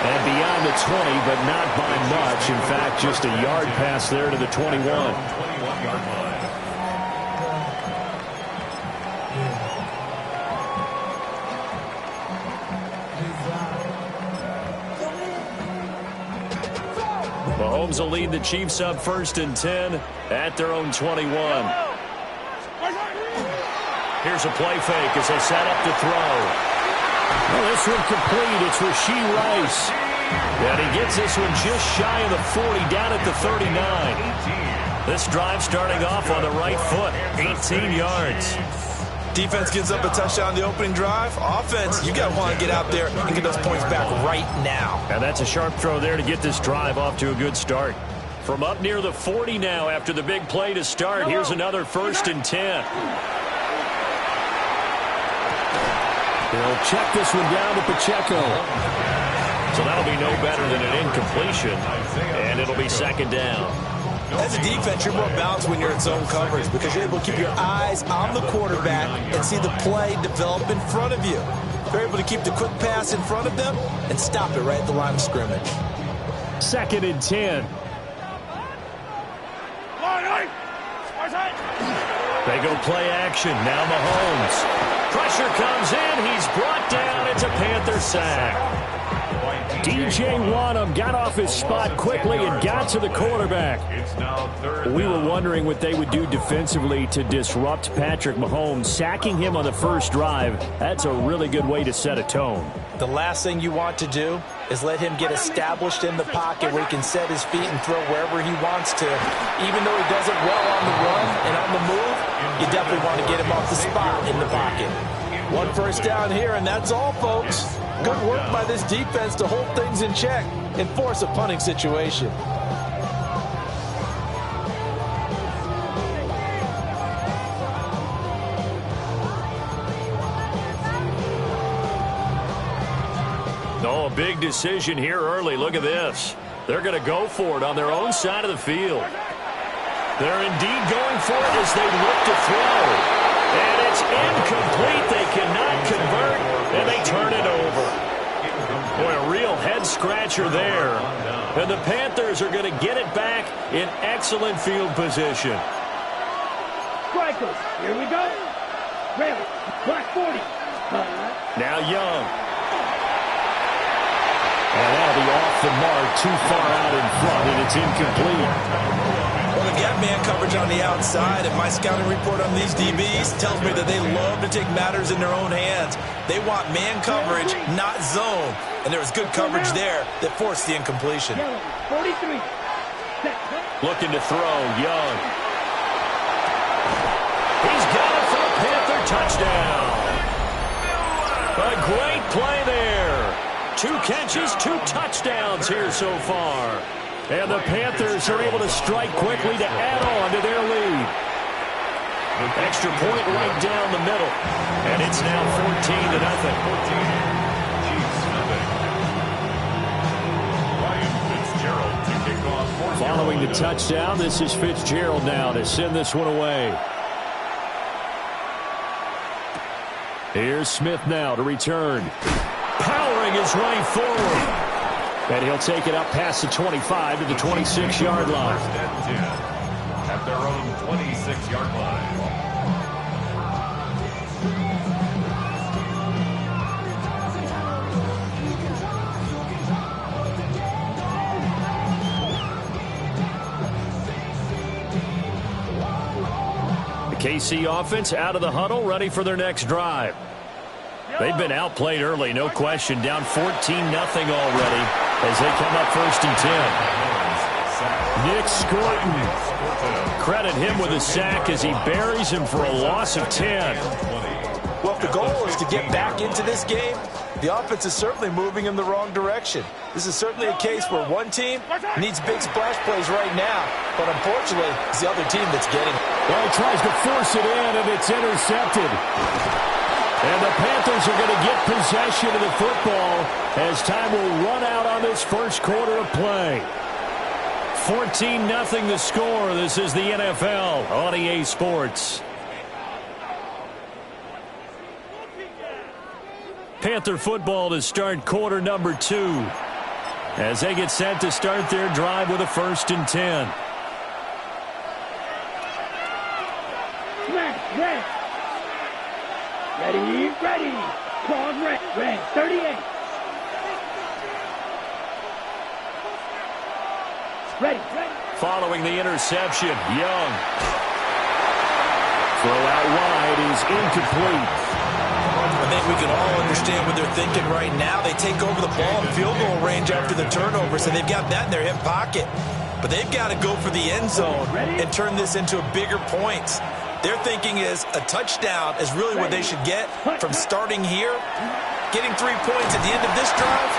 And beyond the 20, but not by much. In fact, just a yard pass there to the 21. 21-yard line. Mahomes will lead the Chiefs up 1st and 10 at their own 21. Here's a play fake as they set up to throw. Well, this one complete. It's Rashee Rice. And he gets this one just shy of the 40, down at the 39. This drive starting off on the right foot, 18 yards. Defense gives up a touchdown the opening drive. Offense, you got to want to get out there and get those points back right now. And that's a sharp throw there to get this drive off to a good start. From up near the 40 now after the big play to start. Here's another 1st and 10. They'll check this one down to Pacheco. So that'll be no better than an incompletion. And it'll be 2nd down. As a defense, you're more balanced when you're in zone coverage because you're able to keep your eyes on the quarterback and see the play develop in front of you. You're able to keep the quick pass in front of them and stop it right at the line of scrimmage. 2nd and 10. They go play action. Now Mahomes. Pressure comes in. He's brought down. It's a Panther sack. DJ Wanham got off his spot quickly and got to the quarterback. We were wondering what they would do defensively to disrupt Patrick Mahomes. Sacking him on the first drive, that's a really good way to set a tone. The last thing you want to do is let him get established in the pocket where he can set his feet and throw wherever he wants to. Even though he does it well on the run and on the move, you definitely want to get him off the spot in the pocket. 1 first down here, and that's all, folks. Good work by this defense to hold things in check and force a punting situation. Oh, a big decision here early. Look at this. They're going to go for it on their own side of the field. They're indeed going for it as they look to throw. And it's incomplete. They cannot convert, and they turn it over. Boy, a real head-scratcher there. And the Panthers are going to get it back in excellent field position. Strikers, here we go. Rail, black 40. Now Young. And that'll be off the mark, too far out in front, and it's incomplete. Well, they've got man coverage on the outside, and my scouting report on these DBs tells me that they love to take matters in their own hands. They want man coverage, not zone. And there was good coverage there that forced the incompletion. 43. Looking to throw, Young. He's got it for a Panther touchdown. A great play there. 2 catches, 2 touchdowns here so far. And the Panthers are able to strike quickly to add on to their lead. Extra point right down the middle. And it's now 14-0. Following the touchdown, this is Fitzgerald now to send this one away. Here's Smith now to return. Powering his way forward. And he'll take it up past the 25 to the 26-yard line. First and 10 at their own 26-yard line. The KC offense out of the huddle, ready for their next drive. They've been outplayed early, no question. Down 14-0 already as they come up 1st and 10. Nick Scorton. Credit him with a sack as he buries him for a loss of 10. Well, the goal is to get back into this game, the offense is certainly moving in the wrong direction. This is certainly a case where one team needs big splash plays right now, but unfortunately, it's the other team that's getting it. Well, he tries to force it in, and it's intercepted. And the Panthers are going to get possession of the football as time will run out on this first quarter of play. 14-0 the score. This is the NFL on EA Sports. Panther football to start quarter number 2 as they get set to start their drive with a 1st and 10. Ready. Claws red. 38. Ready. Following the interception, Young. Throw out wide is incomplete. I think we can all understand what they're thinking right now. They take over the ball in field goal range after the turnover, so they've got that in their hip pocket. But they've got to go for the end zone and turn this into bigger points. Their thinking is a touchdown is really what they should get from starting here. Getting 3 points at the end of this drive.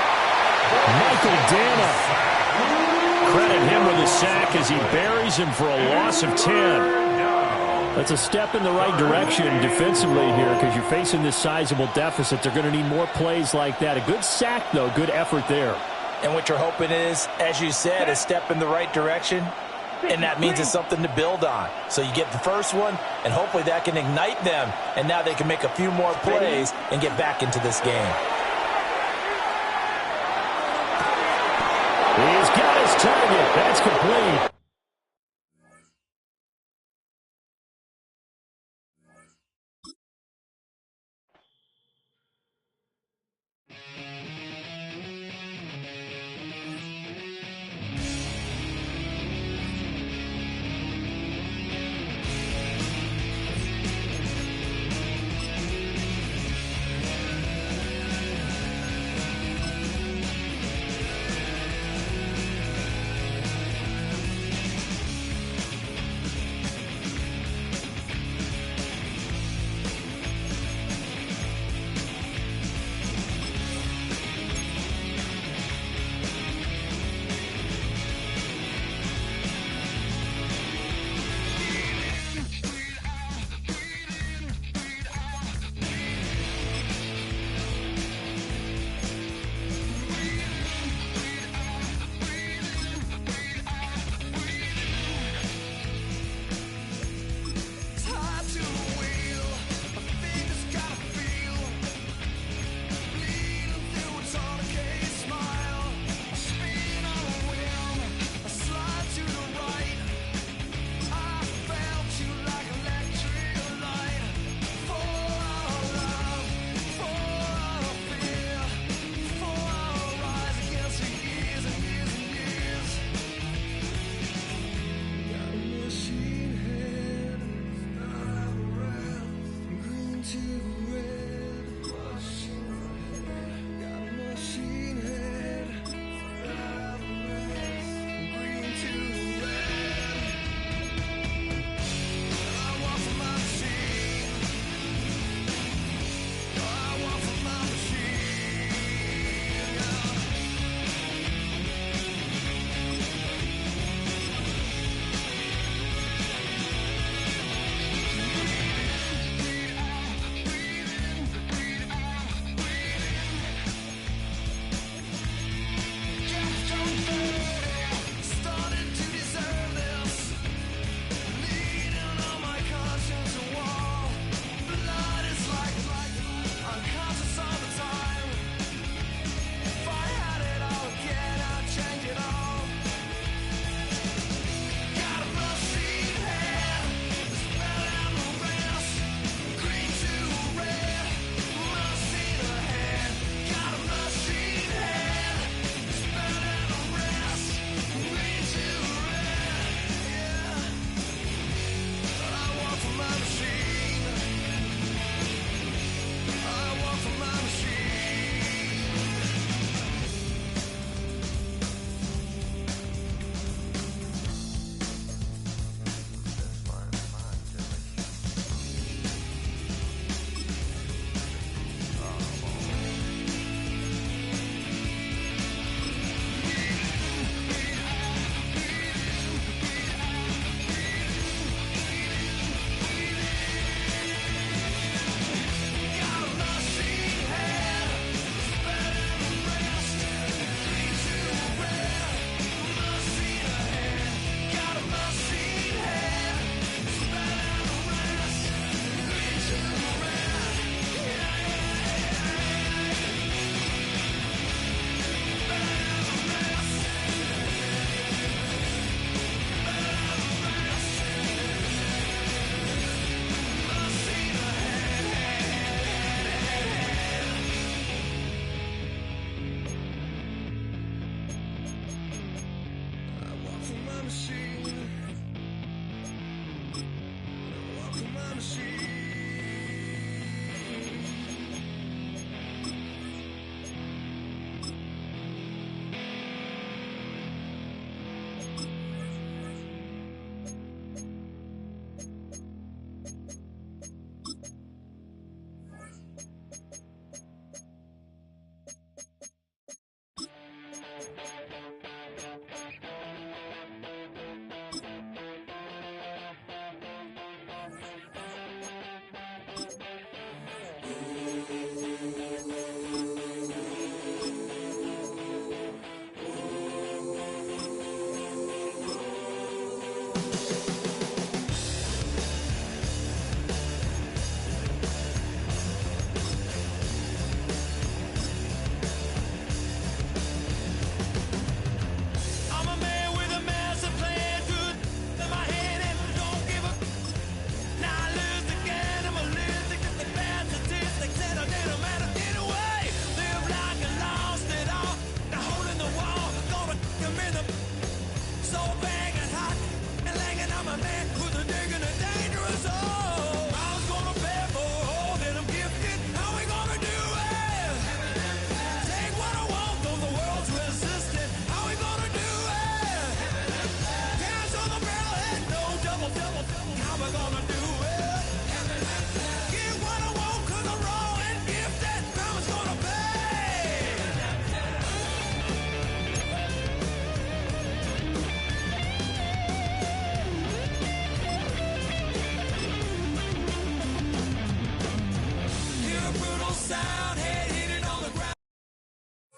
Michael Dana. Credit him with a sack as he buries him for a loss of 10. That's a step in the right direction defensively here because you're facing this sizable deficit. They're going to need more plays like that. A good sack, though. Good effort there. And what you're hoping is, as you said, a step in the right direction. And that means it's something to build on. So you get the first one, and hopefully that can ignite them. And now they can make a few more plays and get back into this game. He's got his target. That's complete.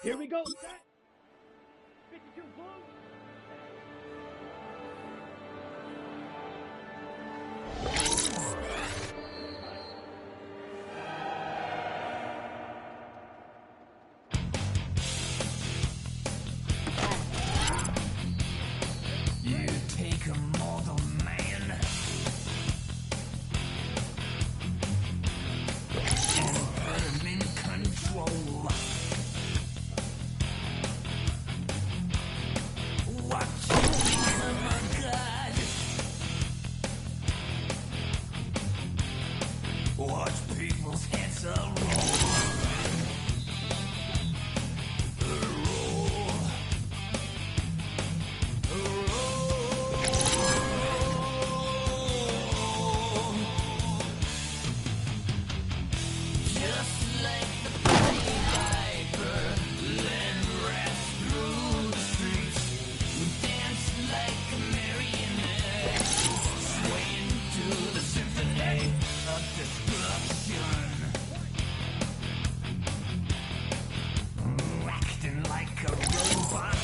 Here we go. Set. 52 blue. You take a mortal man and put him in control. Watch you become a god. Watch people's heads roll. Acting like a robot.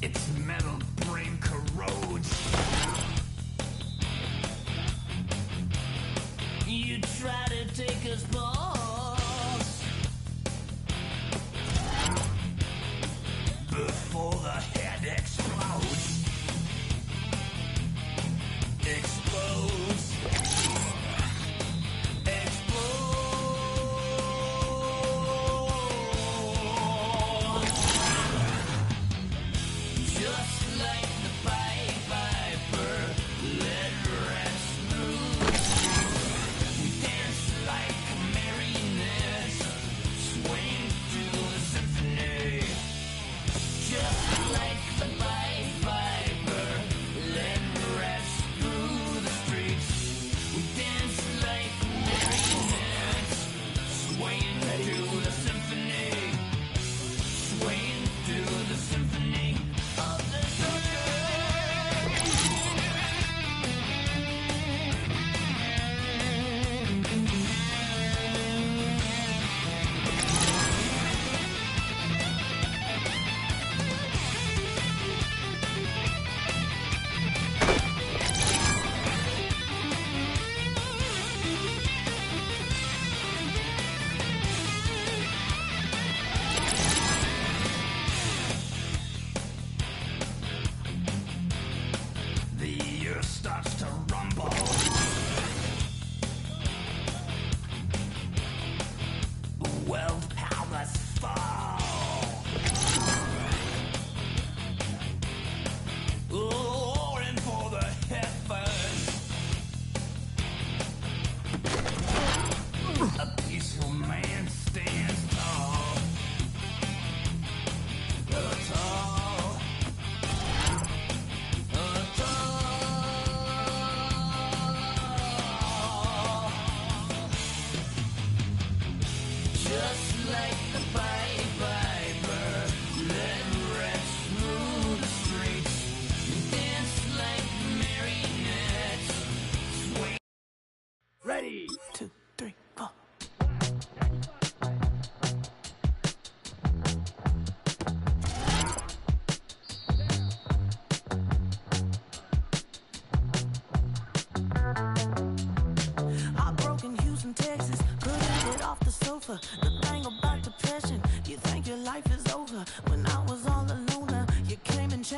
Its metal brain corrodes. You try to take us balls before the head explodes. Explodes. Just like the Pied Piper, let rats loose. We dance like marionettes, swing to the symphony. Just like the Pied Piper.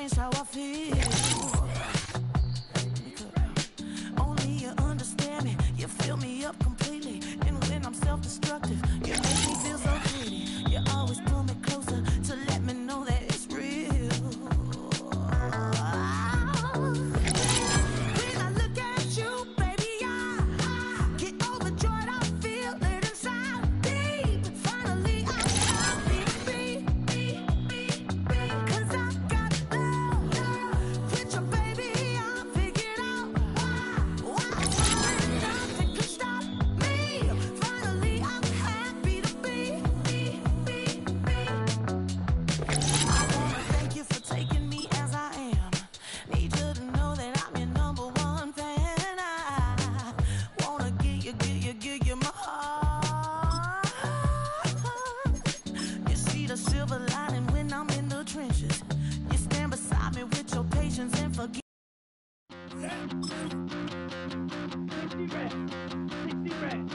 changed how I feel. Only you understand me, you fill me up completely. And when I'm self-destructive, you make me feel so pretty. You always pull me closer to let me know that it's real. When I look at you, baby, I get overjoyed. I feel it inside me. Finally, I'm happy to be. 'Cause I got love with your baby. I figured out why nothing could stop me. Finally, I'm happy to be. I wanna thank you for taking me as I am. Need you to know that I'm your number one fan. I wanna give you my heart. You see the silver lining when I'm in the trenches. You stand beside me with your patience and forgive. 60 reds.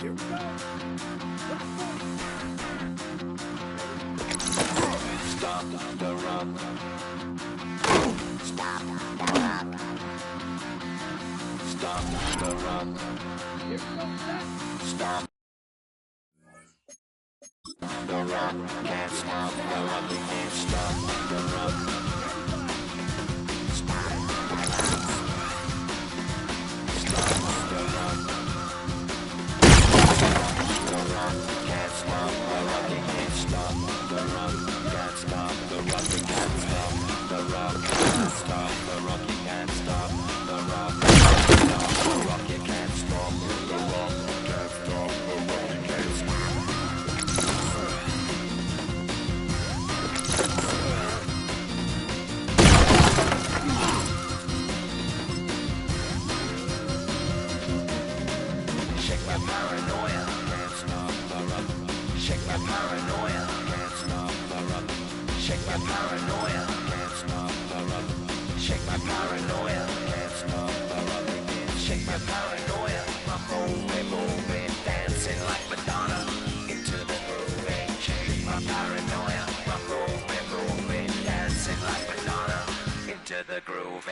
Here we go. Stop the run. Stop the run. Stop the run. Stop the run. Can't stop the run. We can't stop the run. Stop the run. Stop the run. The run. Can't stop the run. We can't stop the run. Can't stop the run. We can't stop the run. Can't stop the run. You can't stop the run. Stop the run. You can't stop the run. Can't stop the run. You can't stop. Shake my paranoia. Can't stop the run. Shake my paranoia. Can't stop the run. Shake my paranoia. Can't stop the run. Shake my paranoia. Can't stop the run. Shake my paranoia. I'm moving, dancing like Madonna into the groove. Shake my paranoia. I'm moving, dancing like Madonna into the groove.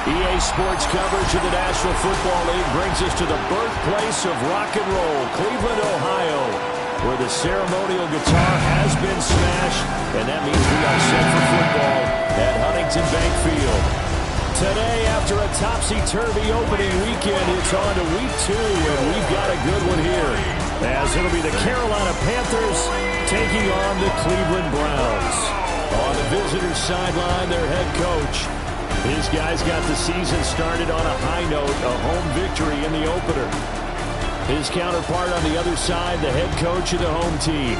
EA Sports coverage of the National Football League brings us to the birthplace of rock and roll, Cleveland, Ohio, where the ceremonial guitar has been smashed, and that means we are set for football at Huntington Bank Field. Today, after a topsy-turvy opening weekend, it's on to week 2, and we've got a good one here, as it'll be the Carolina Panthers taking on the Cleveland Browns. On the visitors' sideline, their head coach. His guys got the season started on a high note, a home victory in the opener. His counterpart on the other side, the head coach of the home team.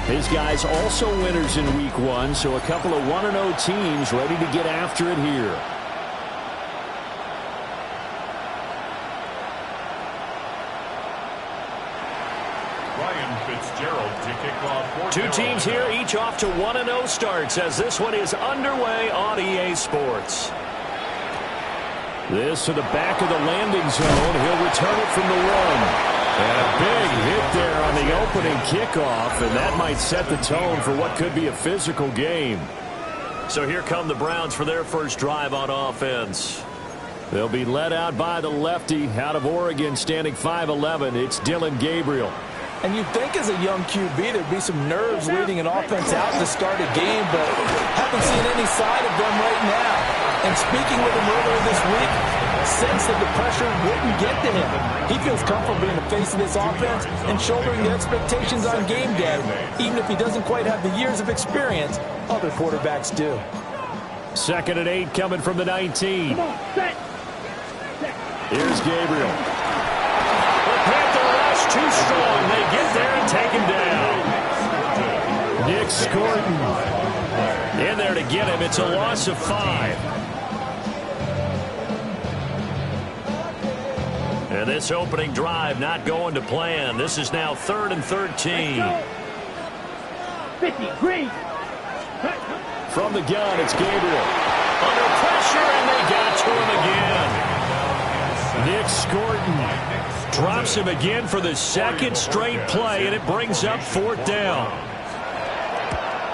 His guys also winners in week 1, so a couple of 1-0 teams ready to get after it here. Two teams here, each off to 1-0 starts as this one is underway on EA Sports. This to the back of the landing zone. He'll return it from the 1. And a big hit there on the opening kickoff, and that might set the tone for what could be a physical game. So here come the Browns for their first drive on offense. They'll be led out by the lefty out of Oregon, standing 5'11". It's Dylan Gabriel. And you'd think as a young QB there'd be some nerves leading an offense out to start a game, but haven't seen any side of them right now. And speaking with him earlier this week, sensed that the pressure wouldn't get to him. He feels comfortable in the face of this offense and shouldering the expectations on game day, even if he doesn't quite have the years of experience other quarterbacks do. 2nd and 8 coming from the 19. Here's Gabriel. Too strong. They get there and take him down. Nick Scorton In there to get him. It's a loss of 5. And this opening drive not going to plan. This is now 3rd and 13. 50, green. From the gun, it's Gabriel. Under pressure, and they got to him again. Nick Scorton drops him again for the second straight play, and it brings up 4th down.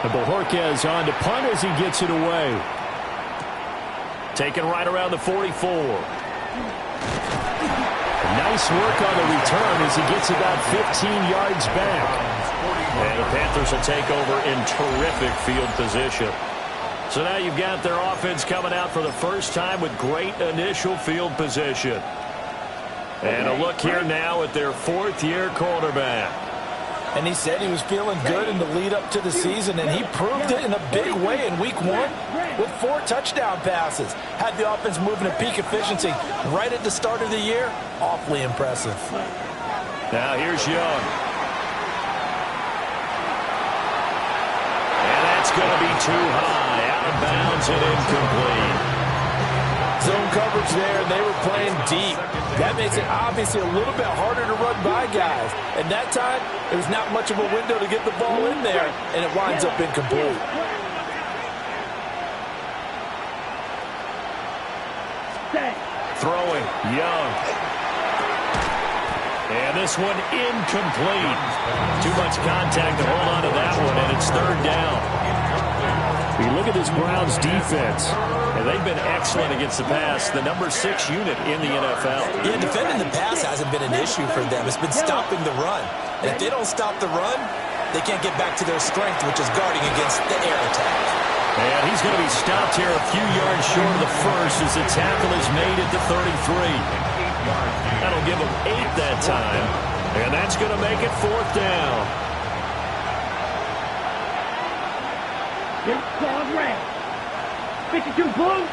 And Bojorquez on to punt as he gets it away. Taken right around the 44. Nice work on the return as he gets about 15 yards back. And the Panthers will take over in terrific field position. So now you've got their offense coming out for the first time with great initial field position. And a look here now at their 4th-year quarterback. And he said he was feeling good in the lead up to the season, and he proved it in a big way in week 1 with 4 touchdown passes. Had the offense moving at peak efficiency right at the start of the year. Awfully impressive. Now here's Young. And that's going to be too high. Out of bounds and incomplete. Zone coverage there, and they were playing deep. That makes it obviously a little bit harder to run by guys. And that time, it was not much of a window to get the ball in there, and it winds up incomplete. Throwing, Young. And this one incomplete. Too much contact to hold on to that one, and it's 3rd down. You look at this Browns defense, and they've been excellent against the pass, the number 6 unit in the NFL. Yeah, defending the pass hasn't been an issue for them. It's been stopping the run. And if they don't stop the run, they can't get back to their strength, which is guarding against the air attack. And he's going to be stopped here a few yards short of the first as the tackle is made at the 33. That'll give him 8 that time. And that's going to make it 4th down. Here's Claude red. 52 blue.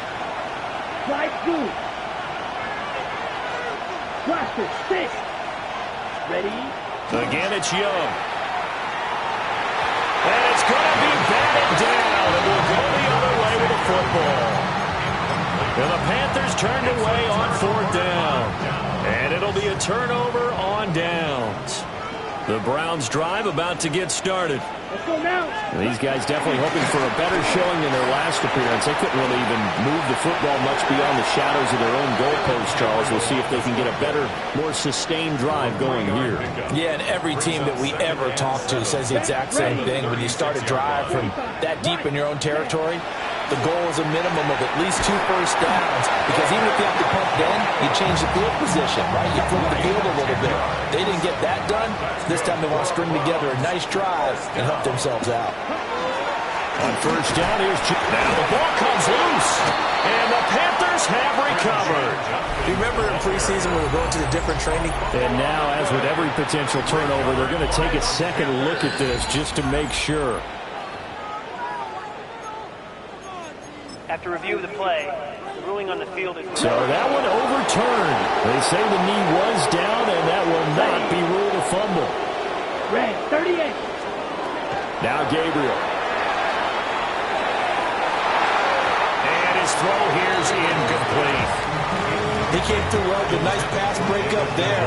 Slide blue. Blaster 6. Ready? Again, it's Young. And it's going to be batted down. And we'll go the other way with the football. And the Panthers turned away on 4th down. And it'll be a turnover on downs. The Browns drive about to get started. Let's go now. These guys definitely hoping for a better showing than their last appearance. They couldn't really even move the football much beyond the shadows of their own goalpost, Charles. We'll see if they can get a better, more sustained drive going here. Yeah, and every team that we ever talk to says the exact same thing. When you start a drive from that deep in your own territory, the goal is a minimum of at least 2 first downs, because even if you have to punt then, you change the field position, right? You flip the field a little bit. They didn't get that done. This time they want to string together a nice drive and help themselves out. On 1st down, here's now the ball comes loose, and the Panthers have recovered. Remember in preseason when we were going to the different training? And now, as with every potential turnover, they're going to take a second look at this just to make sure. After review of the play, the ruling on the field is... So that one overturned. They say the knee was down, and that will not be ruled a fumble. Red, 38. Now Gabriel. And his throw here's incomplete. He came through well with a nice pass breakup there.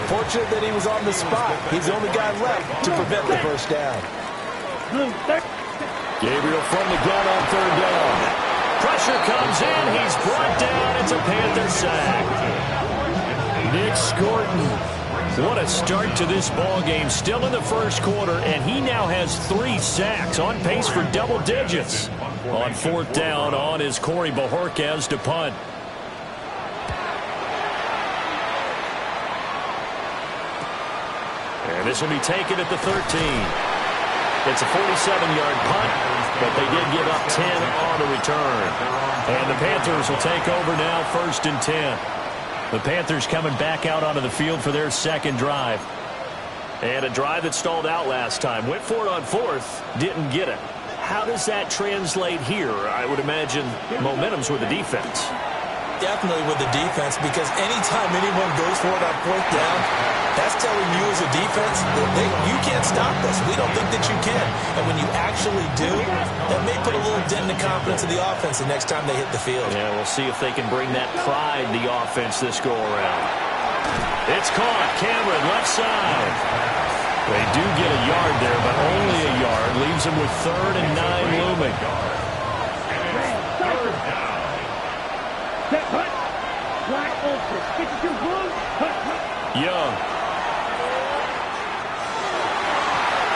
Fortunate that he was on the spot. He's the only guy left to prevent the first down. Gabriel from the gun on 3rd down. Pressure comes in. He's brought down. It's a Panther sack. Nick Scorton. What a start to this ball game. Still in the first quarter, and he now has 3 sacks, on pace for double digits. On 4th down, on is Corey Bojorquez to punt. And this will be taken at the 13. It's a 47-yard punt, but they did give up 10 on the return. And the Panthers will take over now, 1st and 10. The Panthers coming back out onto the field for their second drive. And a drive that stalled out last time. Went for it on 4th, didn't get it. How does that translate here? I would imagine momentum's with the defense. Definitely with the defense, because anytime anyone goes for it on 4th down, That's telling you as a defense that you can't stop us. We don't think that you can. And when you actually do, that may put a little dent in the confidence of the offense the next time they hit the field. Yeah, we'll see if they can bring that pride to the offense this go-around. It's caught. Cameron, left side. They do get a yard there, but only a yard. Leaves them with 3rd and 9 looming. Young.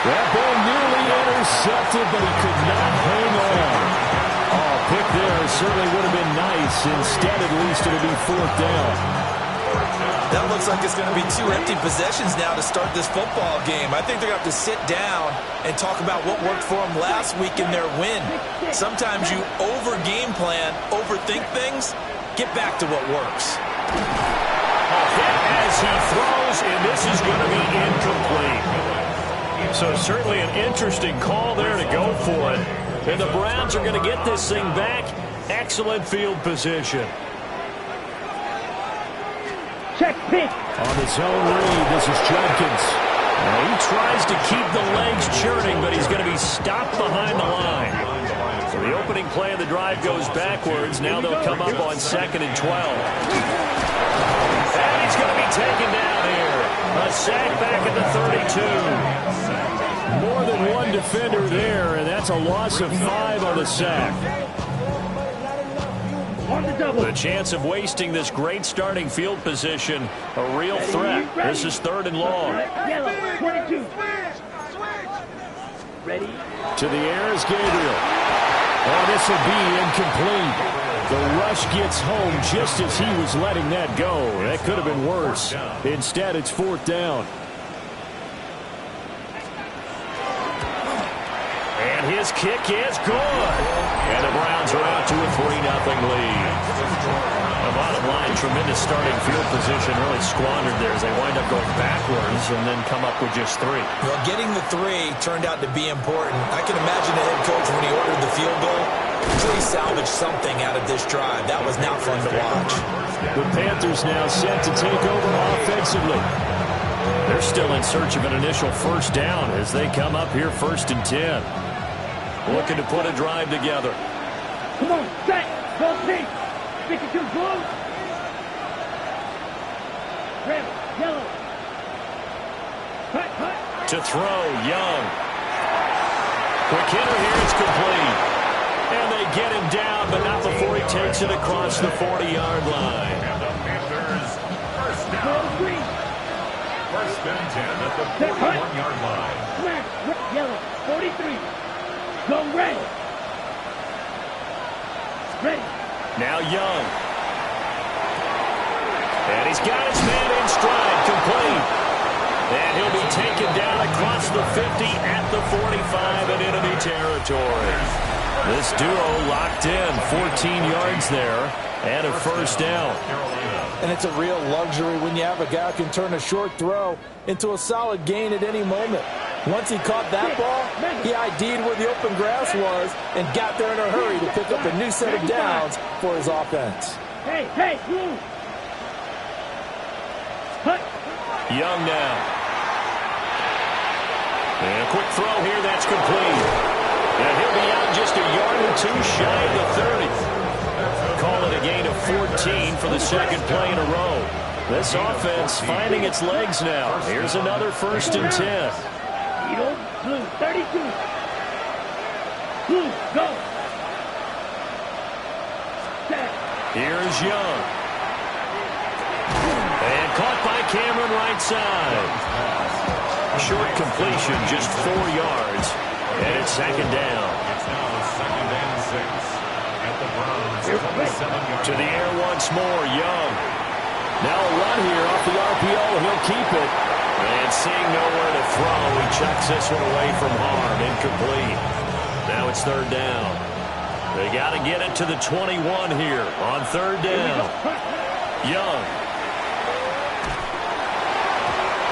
That ball nearly intercepted, but he could not hang on. Oh, pick there certainly would have been nice. Instead, at least it'll be 4th down. That looks like it's going to be 2 empty possessions now to start this football game. I think they're going to have to sit down and talk about what worked for them last week in their win. Sometimes you over-game plan, overthink things. Get back to what works. As he throws, and this is going to be incomplete. So certainly an interesting call there to go for it. And the Browns are going to get this thing back. Excellent field position. Check pick. On the zone read, this is Jenkins. Now he tries to keep the legs churning, but he's going to be stopped behind the line. So the opening play of the drive goes backwards. Now they'll come up on 2nd and 12. And he's going to be taken down here. A sack back at the 32. More than one defender there, and that's a loss of 5 on the sack. The chance of wasting this great starting field position, a real threat. This is 3rd and long. Yellow, 22. Ready? To the air is Gabriel. Oh, this will be incomplete. The rush gets home just as he was letting that go. That could have been worse. Instead, it's 4th down. And his kick is good. And the Browns are out to a 3-0 lead. The bottom line, tremendous starting field position, really squandered there as they wind up going backwards and then come up with just 3. Well, getting the 3 turned out to be important. I can imagine the head coach, when he ordered the field goal, please salvage something out of this drive. That was not fun to watch. The Panthers now set to take over offensively. They're still in search of an initial 1st down as they come up here 1st and 10. Looking to put a drive together. Come on, set, go pink. 52 blue. Red, yellow. Cut, cut. To throw, Young. Quick hitter here, it's complete. And they get him down, but not before he takes it across the 40-yard line. And the Panthers, 1st down. 1st and 10 at the 41-yard line. Smash, yellow, 43. Go red. Ready. Now Young. And he's got his man in stride, complete. And he'll be taken down across the 50 at the 45 in enemy territory. This duo locked in, 14 yards there, and a 1st down. And it's a real luxury when you have a guy who can turn a short throw into a solid gain at any moment. Once he caught that ball, he ID'd where the open grass was and got there in a hurry to pick up a new set of downs for his offense. Hey, hey, move. Hut. Young now. And a quick throw here, that's complete. And he'll be out just a yard or 2 shy of the 30. Call it a gain of 14 for the 2nd play in a row. This offense finding its legs now. Here's another 1st and 10. Eagle, blue, 32. Blue, go. Set. Here's Young. And caught by Cameron right side. Short completion, just 4 yards. And it's 2nd down. It's now 2nd and 6 at the Browns 27-yard. To the air once more, Young. Now a run here off the RPO. He'll keep it. And seeing nowhere to throw, he chucks this one away from harm. Incomplete. Now it's 3rd down. They got to get it to the 21 here on 3rd down. Young.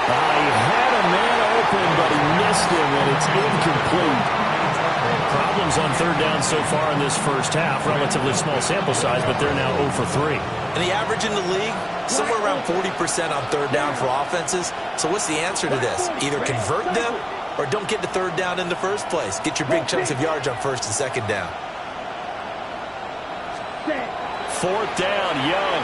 He had a man open, but he missed him, and it's incomplete. Problems on 3rd down so far in this 1st half. Relatively small sample size, but they're now 0 for 3. And the average in the league somewhere around 40% on third down for offenses. So what's the answer to this? Either convert them or don't get to third down in the first place. Get your big chunks of yards on first and second down. Fourth down, Young.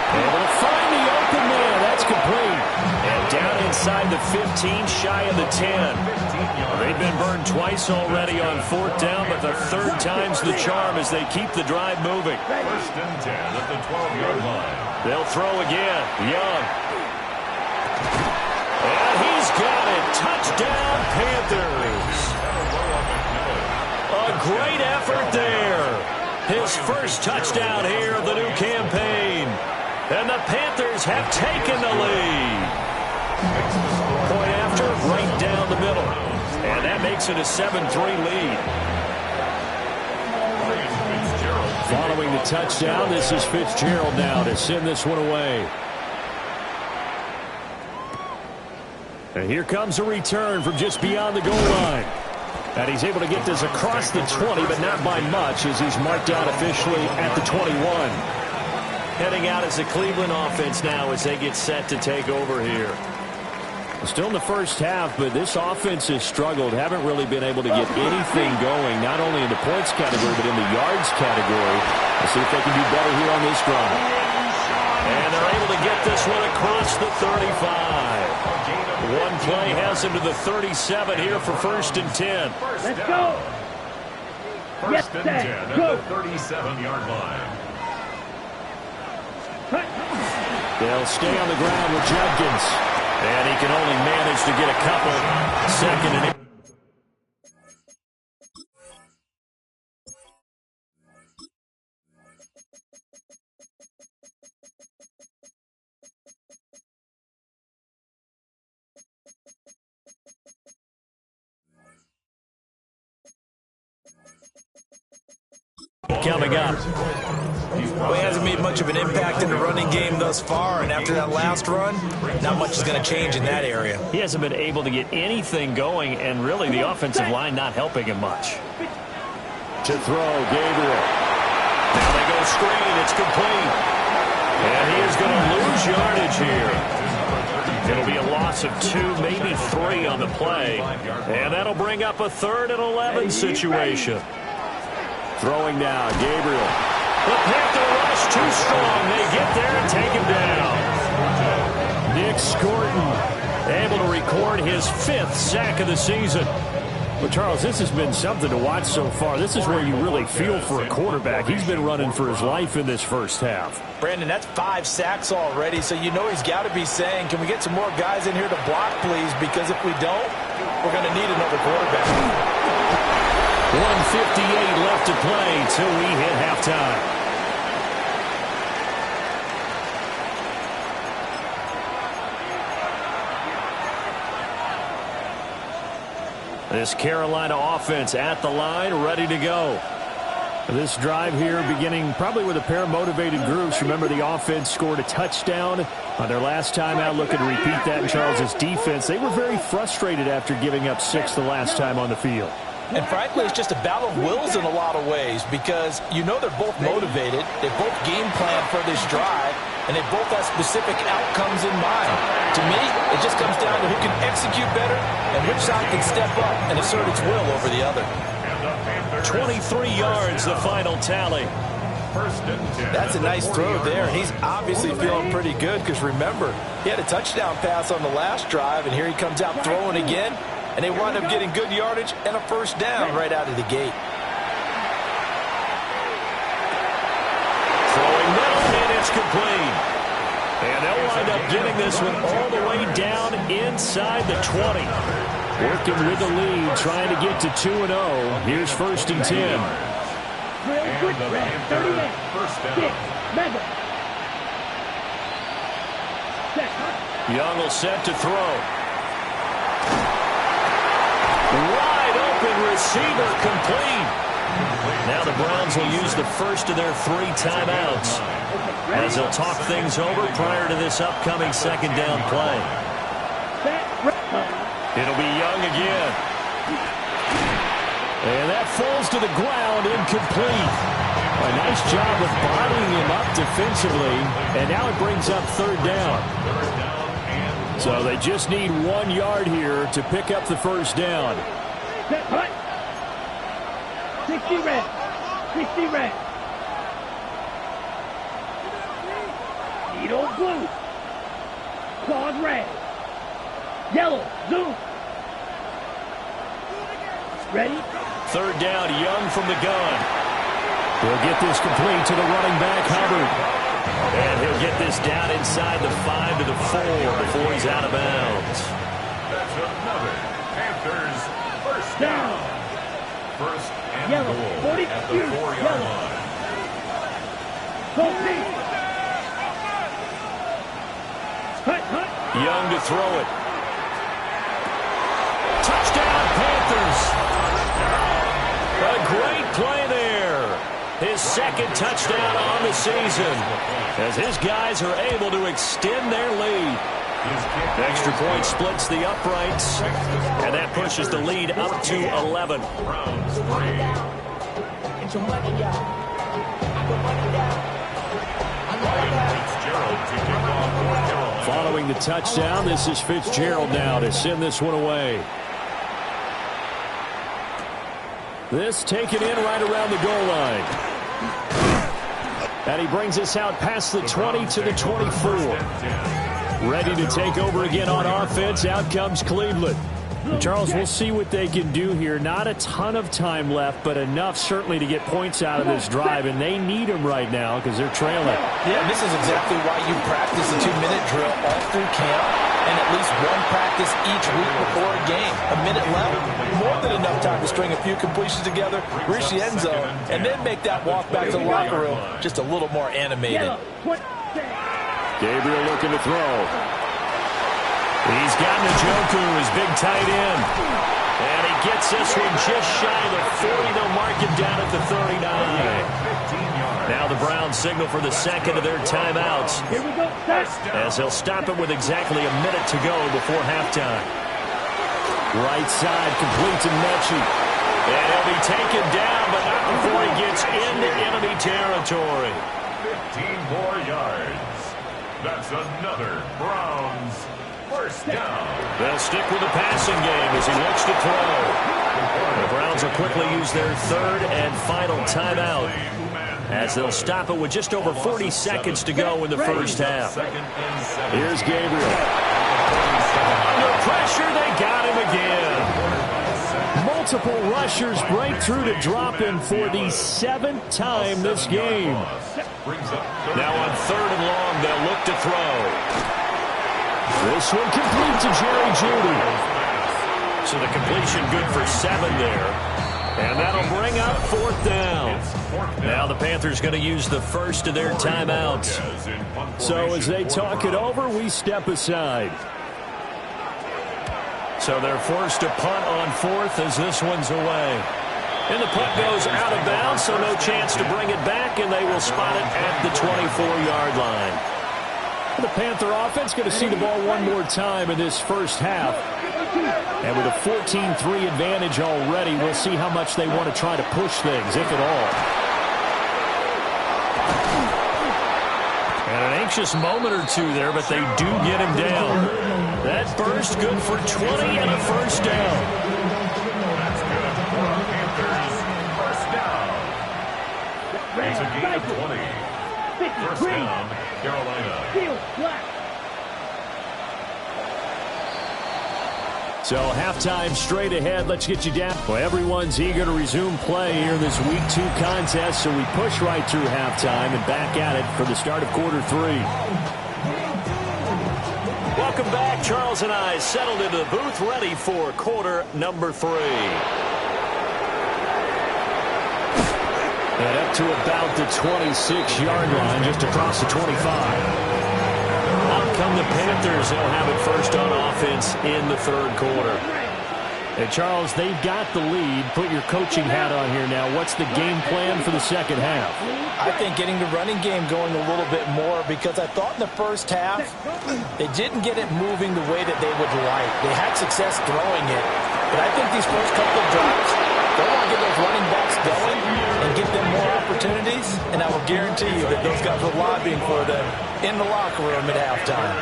Able to find the open man. That's complete. And down inside the 15, shy of the 10. They've been burned twice already on fourth down, but the third time's the charm as they keep the drive moving. First and 10 at the 12-yard line. They'll throw again. Young. And he's got it. Touchdown, Panthers. A great effort there. His first touchdown here of the new campaign. And the Panthers have taken the lead. Point after, right down the middle. And that makes it a 7-3 lead. Following the touchdown, this is Fitzgerald now to send this one away. And here comes a return from just beyond the goal line. And he's able to get this across the 20, but not by much, as he's marked out officially at the 21. Heading out as the Cleveland offense now as they get set to take over here. Still in the first half, but this offense has struggled. Haven't really been able to get anything going, not only in the points category, but in the yards category. Let's see if they can do better here on this drive. And they're able to get this one across the 35. One play has him to the 37 here for first and 10. Let's go. First and 10 at the 37-yard line. They'll stay on the ground with Judkins. And he can only manage to get a couple. Second and 8. Coming up. Well, he hasn't made much of an impact in the running game thus far, and after that last run, not much is going to change in that area. He hasn't been able to get anything going, and really the offensive line not helping him much. To throw, Gabriel. Now they go screen. It's complete. And he is going to lose yardage here. It'll be a loss of 2, maybe 3 on the play. And that'll bring up a 3rd and 11 situation. Throwing now, Gabriel. The Panther rush too strong. They get there and take him down. Nick Scorton able to record his 5th sack of the season. Well, Charles, this has been something to watch so far. This is where you really feel for a quarterback. He's been running for his life in this first half. Brandon, that's 5 sacks already, so you know he's got to be saying, can we get some more guys in here to block, please? Because if we don't, we're going to need another quarterback. 1:58 left to play till we hit halftime. This Carolina offense at the line, ready to go. This drive here beginning probably with a pair of motivated groups. Remember, the offense scored a touchdown on their last time out. Looking to repeat that in Charles's defense. They were very frustrated after giving up 6 the last time on the field. And frankly, it's just a battle of wills in a lot of ways because you know they're both motivated. They both game plan for this drive, and they both have specific outcomes in mind. To me, it just comes down to who can execute better and which side can step up and assert its will over the other. 23 yards, the final tally. That's a nice throw there, and he's obviously feeling pretty good because remember, he had a touchdown pass on the last drive, and here he comes out throwing again. And they wind up getting good yardage and a first down right out of the gate. Throwing middle, and it's complete. And they'll wind up getting this one all the way down inside the 20. Working with the lead, trying to get to 2-0. Here's first and 10. Young will set to throw. Wide open receiver complete. Now the Browns will use the first of their 3 timeouts as they'll talk things over prior to this upcoming second down play. It'll be Young again. And that falls to the ground, incomplete. a nice job of bodying him up defensively, and now it brings up third down. So they just need 1 yard here to pick up the first down. 60 red. 60 red. Needle blue. Claws red. Yellow. Zoom. Ready? Third down, Young from the gun. He'll get this complete to the running back, Hubbard. And he'll get this down inside the 5 to the 4 before he's out of bounds. That's another Panthers first down. First and Yellow. goal 42. at the 4-yard line. Go deep. Hut. Young to throw it. Touchdown, Panthers. A great play there. His second touchdown on the season as his guys are able to extend their lead. Extra point splits the uprights, and that pushes the lead up to 11. Following the touchdown, this is Fitzgerald now to send this one away. This taken in right around the goal line. And he brings us out past the 20 to the 24. Ready to take over again on offense. Out comes Cleveland. Charles, we'll see what they can do here. Not a ton of time left, but enough certainly to get points out of this drive, and they need them right now because they're trailing. Yeah, this is exactly why you practice the 2-minute drill all through camp and at least one practice each week before a game. A minute left, more than enough time to string a few completions together, reach the end zone, and then make that walk back to the locker room just a little more animated. Gabriel looking to throw. He's got Njoku, his big tight end. And he gets this one just shy of the 40. They'll mark him down at the 39. Now the Browns signal for the second of their timeouts, as they'll stop it with exactly a minute to go before halftime. Right side complete to Mechie. And he'll be taken down, but not before he gets into enemy territory. 15 more yards. That's another Browns first down. They'll stick with the passing game as he looks to throw. The Browns will quickly use their third and final timeout, as they'll stop it with just over 40 seconds to go in the first half. Here's Gabriel. Under pressure, they got him again. Multiple rushers break through to drop him for the 7th time this game. Now on third and long, they'll look to throw. This one complete to Jerry Jeudy. So the completion good for 7 there. And that'll bring up fourth down. Now the Panthers going to use the first of their timeouts. So as they talk it over, we step aside. So they're forced to punt on fourth as this one's away. And the punt goes out of bounds, so no chance to bring it back, and they will spot it at the 24-yard line. The Panther offense going to see the ball one more time in this first half. And with a 14-3 advantage already, we'll see how much they want to try to push things, if at all. And an anxious moment or two there, but they do get him down. That burst good for 20 and a first down. That's good for Panthers first down. It's a gain of 20. First down, Carolina. So halftime straight ahead. Let's get you down. Well, everyone's eager to resume play here in this Week 2 contest, so we push right through halftime and back at it for the start of quarter 3. Welcome back. Charles and I settled into the booth ready for quarter number 3. And up to about the 26-yard line, just across the 25. Out come the Panthers. They'll have it first on offense in the third quarter. And Charles, they've got the lead. Put your coaching hat on here now. What's the game plan for the second half? I think getting the running game going a little bit more, because I thought in the first half they didn't get it moving the way that they would like. They had success throwing it, but I think these first couple of drives, they want to get those running backs going and give them more opportunities. guarantee you that those guys were lobbying for them in the locker room at halftime.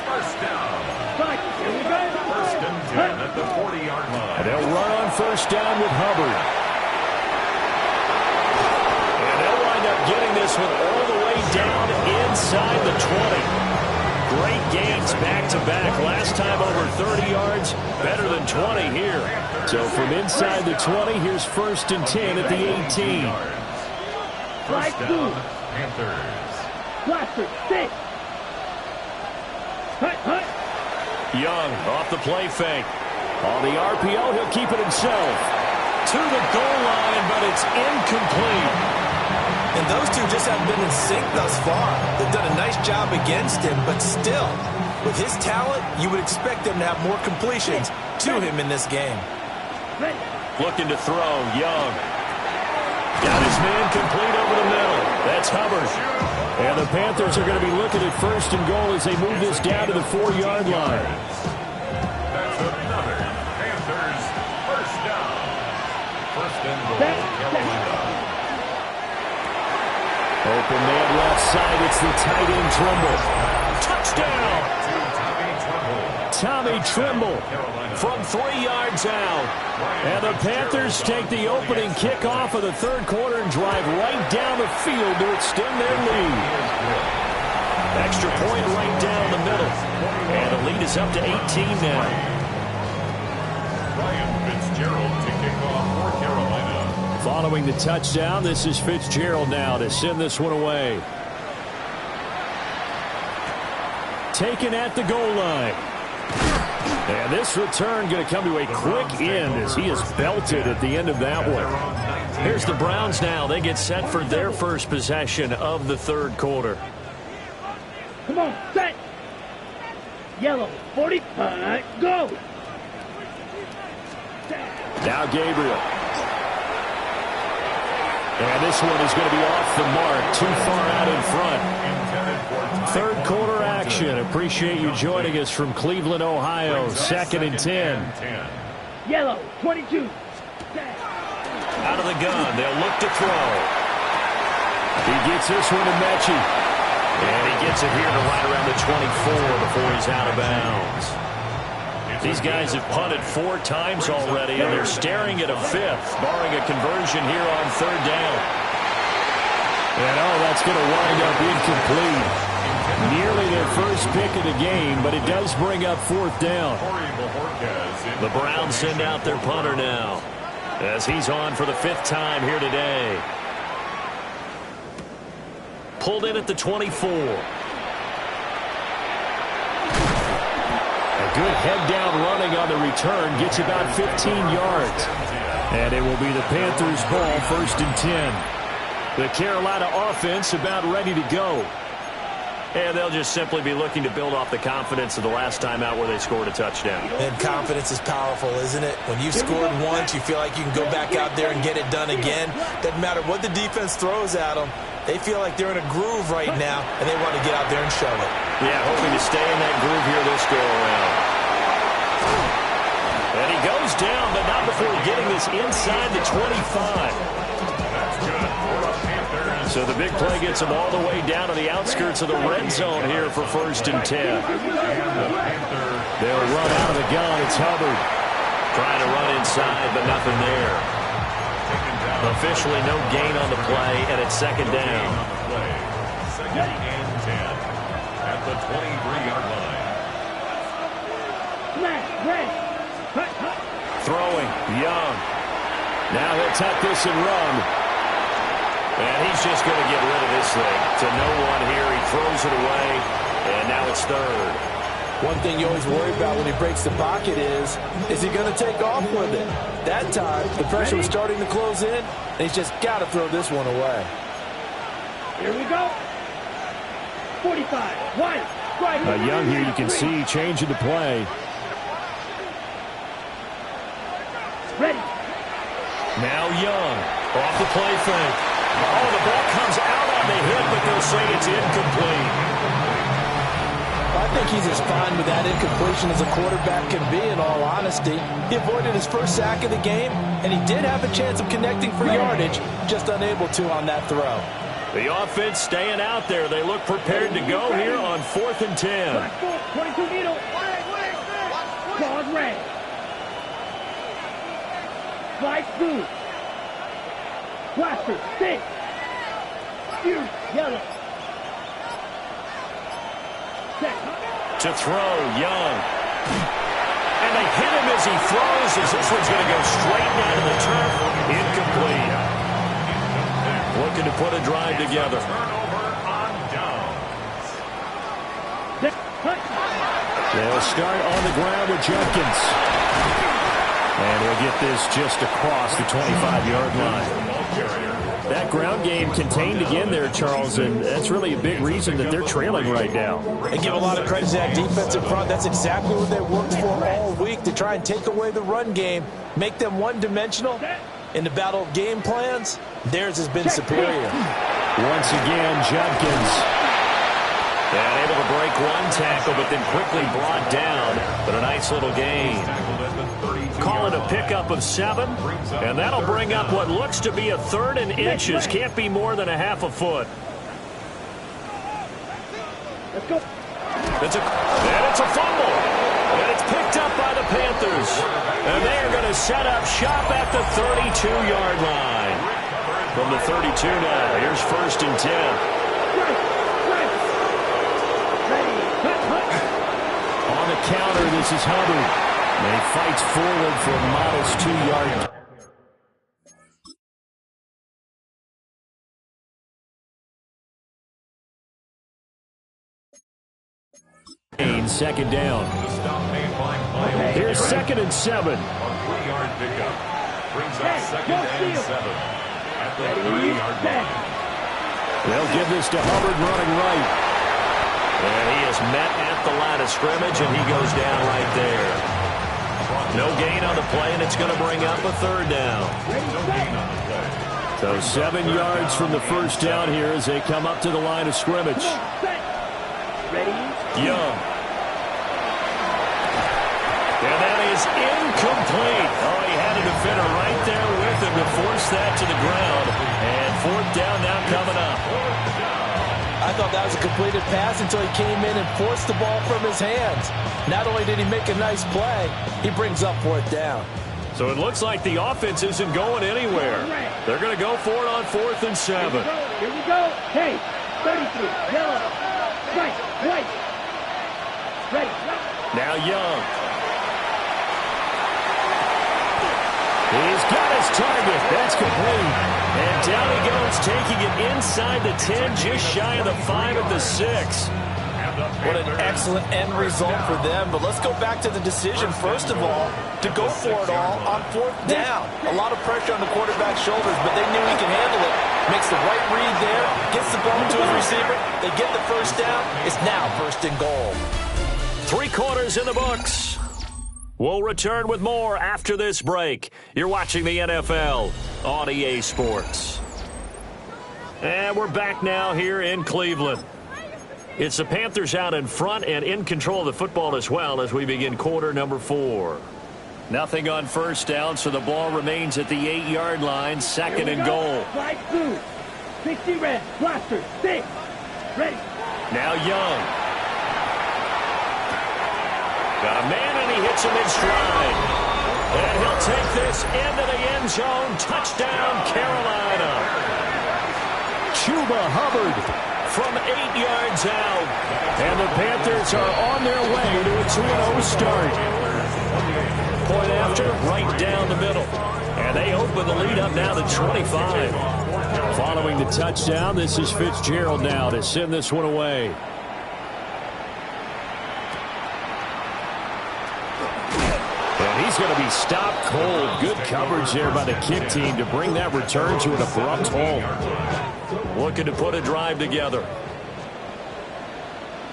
First down. First and 10 at the 40-yard line. And they'll run on first down with Hubbard. And they'll wind up getting this one all the way down inside the 20. Great gains back-to-back. Last time over 30 yards, better than 20 here. So from inside the 20, here's first and 10 at the 18. First down, Panthers. Blaster, stick. Hut. Young off the play fake. On the RPO, he'll keep it himself. To the goal line, but it's incomplete. And those two just haven't been in sync thus far. They've done a nice job against him, but still, with his talent, you would expect them to have more completions to him in this game. Looking to throw, Young. Got his man complete over the middle. That's Hubbard. And the Panthers are going to be looking at first and goal as they move this down to the 4-yard line. That's another Panthers first down. First and goal, Carolina. Open man left side. It's the tight end Trimble. Touchdown! Tommy Trimble from 3 yards out. And the Panthers take the opening kickoff of the third quarter and drive right down the field to extend their lead. Extra point right down the middle. And the lead is up to 18 now. Ryan Fitzgerald to kick off for Carolina. Following the touchdown, this is Fitzgerald now to send this one away. Taken at the goal line. And this return going to come to a quick end as he is belted at the end of that one. Here's the Browns now. They get set for their first possession of the third quarter. Come on, set. Yellow, 40, go. Now Gabriel. And this one is going to be off the mark, too far out in front. Third quarter action. Appreciate you joining us from Cleveland, Ohio. Second and 10. Yellow, 22. Out of the gun. They'll look to throw. He gets this one to Mechie. And he gets it here to right around the 24 before he's out of bounds. These guys have punted 4 times already, and they're staring at a 5th, barring a conversion here on third down. And, that's going to wind up incomplete. Nearly their first pick of the game, but it does bring up 4th down. The Browns send out their punter now, as he's on for the 5th time here today. Pulled in at the 24. Good head-down running on the return. Gets about 15 yards. And it will be the Panthers' ball, first and 10. The Carolina offense about ready to go. And they'll just simply be looking to build off the confidence of the last time out where they scored a touchdown. And confidence is powerful, isn't it? When you've scored once, you feel like you can go back out there and get it done again. Doesn't matter what the defense throws at them. They feel like they're in a groove right now, and they want to get out there and show it. Yeah, hoping to stay in that groove here this go-around. And he goes down, but not before getting this inside the 25. That's good for the Panthers. So the big play gets them all the way down to the outskirts of the red zone here for first and 10. They'll run out of the gun. It's Hubbard. Trying to run inside, but nothing there. Officially no gain on the play, and it's second down. Second and 10 at the 23-yard line. Throwing, Young. Now he'll tuck this and run. And he's just going to get rid of this thing to no one here. He throws it away, and now it's third. One thing you always worry about when he breaks the pocket is he going to take off with it? That time, the pressure was starting to close in, and he's just got to throw this one away. Here we go. 45, wide, right. Young here, you can see changing the play. Ready. Now Young, off the play fake. Oh, the ball comes out on the hit, but they'll say it's incomplete. I think he's as fine with that incompletion as a quarterback can be, in all honesty. He avoided his first sack of the game, and he did have a chance of connecting for yardage, just unable to on that throw. The offense staying out there. They look prepared to go here on 4th and 10. 22 needle. Claws red. Slide blue. Blaster, stick. Yellow. To throw, Young. And they hit him as he throws, as this one's going to go straight down to the turf. Incomplete. Looking to put a drive together. They'll start on the ground with Jenkins. And he'll get this just across the 25-yard line. That ground game contained again there, Charles, and that's really a big reason that they're trailing right now. They give a lot of credit to that defensive front. That's exactly what they worked for all week, to try and take away the run game, make them one-dimensional. In the battle of game plans, theirs has been superior. Once again, Jenkins. And able to break one tackle, but then quickly brought down. But a nice little gain. Call it a pickup of 7, and that'll bring up what looks to be a 3rd and inches. Can't be more than a half a foot. Let's go. It's a fumble. And it's picked up by the Panthers. And they are going to set up shop at the 32-yard line. From the 32 now, here's 1st and 10. On the counter, this is Hubbard. And he fights forward for a modest 2-yard. 2nd down. Here's 2nd and 7. 3-yard pickup. Brings up 2nd and 7. At the 3-yard line. They'll give this to Hubbard running right. And he is met at the line of scrimmage, and he goes down right there. No gain on the play, and it's going to bring up a 3rd down. So 7 yards from the first down here as they come up to the line of scrimmage. Young. And that is incomplete. Oh, he had a defender right there with him to force that to the ground. And 4th down now coming up. I thought that was a completed pass until he came in and forced the ball from his hands. Not only did he make a nice play, he brings up 4th down. So it looks like the offense isn't going anywhere. They're going to go for it on 4th and 7. Here we go. Hey, 33, yellow, white. Ready. Now Young. He's got his target. That's complete. And down he goes, taking it inside the 10, just shy of the 5 at the 6. What an excellent end result for them. But let's go back to the decision, first of all, to go for it all on 4th down. A lot of pressure on the quarterback's shoulders, but they knew he could handle it. Makes the right read there, gets the ball to his receiver. They get the 1st down. It's now 1st and goal. 3 quarters in the books. We'll return with more after this break. You're watching the NFL on EA Sports. And we're back now here in Cleveland. It's the Panthers out in front and in control of the football as well as we begin quarter number 4. Nothing on 1st down, so the ball remains at the 8-yard line, 2nd and goal. Slide blue, 60 red, blaster, stick, ready. Now Young. Got a man, and he hits him in stride. And he'll take this into the end zone. Touchdown, Carolina. Chuba Hubbard from 8 yards out. And the Panthers are on their way to a 2-0 start. Point after, right down the middle. And they open the lead up now to 25. Following the touchdown, this is Fitzgerald now to send this one away. He's going to be stopped cold. Good coverage there by the kick team to bring that return to an abrupt halt. Looking to put a drive together.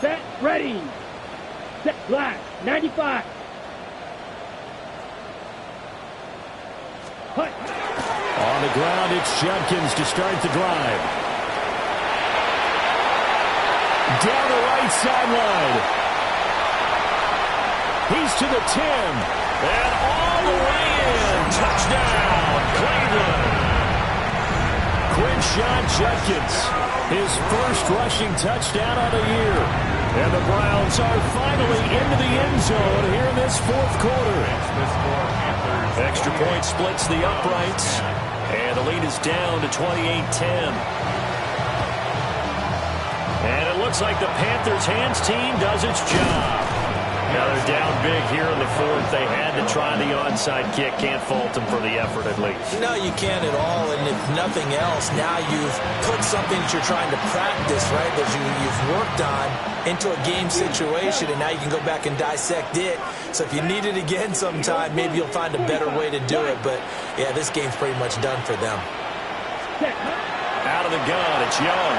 Set, ready. Set, black, 95. Hut. On the ground, it's Jenkins to start the drive. Down the right sideline. He's to the 10. And all the way in. Touchdown, Cleveland. Quinshon Judkins His first rushing touchdown of the year. And the Browns are finally into the end zone here in this fourth quarter. Extra point splits the uprights. And the lead is down to 28-10. And it looks like the Panthers' hands team does its job. Now they're down big here in the fourth. They had to try the onside kick. Can't fault them for the effort at least. No, you can't at all. And if nothing else, now you've put something that you're trying to practice, right, that you've worked on into a game situation, and now you can go back and dissect it. So if you need it again sometime, maybe you'll find a better way to do it. But, yeah, this game's pretty much done for them. Out of the gun, it's Young.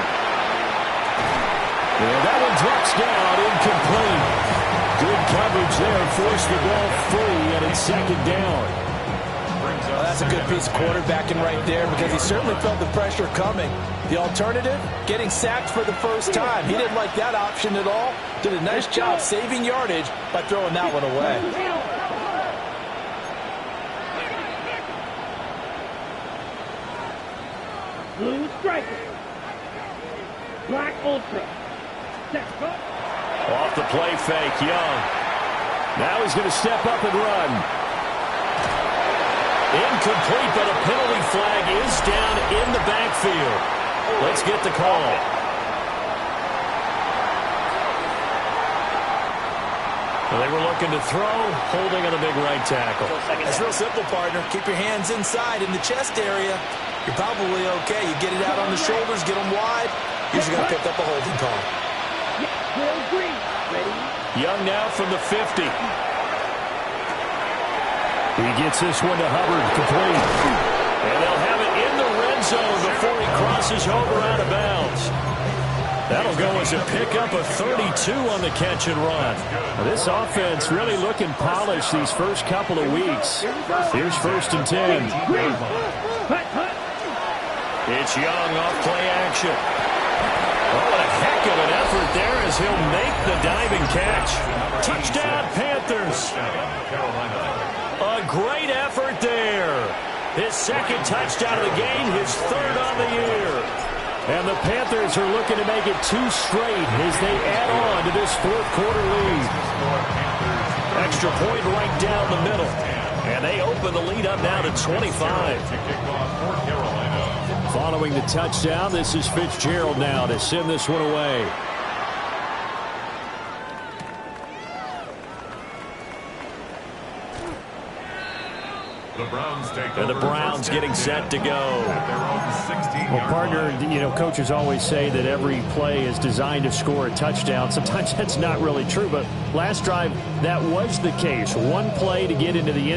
And that one drops down, incomplete. Good coverage there, forced the ball free, and it's second down. Well, that's a good piece of quarterbacking right there because he certainly felt the pressure coming. The alternative, getting sacked for the first time. He didn't like that option at all. Did a nice job saving yardage by throwing that one away. Blue striker. Black ultra. Off the play fake, Young. Now he's going to step up and run. Incomplete, but a penalty flag is down in the backfield. Let's get the call. Well, they were looking to throw, holding on the big right tackle. It's real simple, partner. Keep your hands inside in the chest area. You're probably okay. You get it out on the shoulders, get them wide. Usually going to pick up a holding call. Young now from the 50. He gets this one to Hubbard, complete. And they'll have it in the red zone before he crosses over out of bounds. That'll go as a pickup of 32 on the catch and run. This offense really looking polished these first couple of weeks. Here's 1st and 10. It's Young off play action. Oh, what a heck of an effort there as he'll make the diving catch. Touchdown, Panthers. A great effort there. His second touchdown of the game, his third on the year. And the Panthers are looking to make it 2 straight as they add on to this fourth quarter lead. Extra point right down the middle. And they open the lead up now to 25. Following the touchdown, this is Fitzgerald now to send this one away. And the Browns getting set to go. Well, partner, coaches always say that every play is designed to score a touchdown. Sometimes that's not really true, but last drive, that was the case. One play to get into the end zone.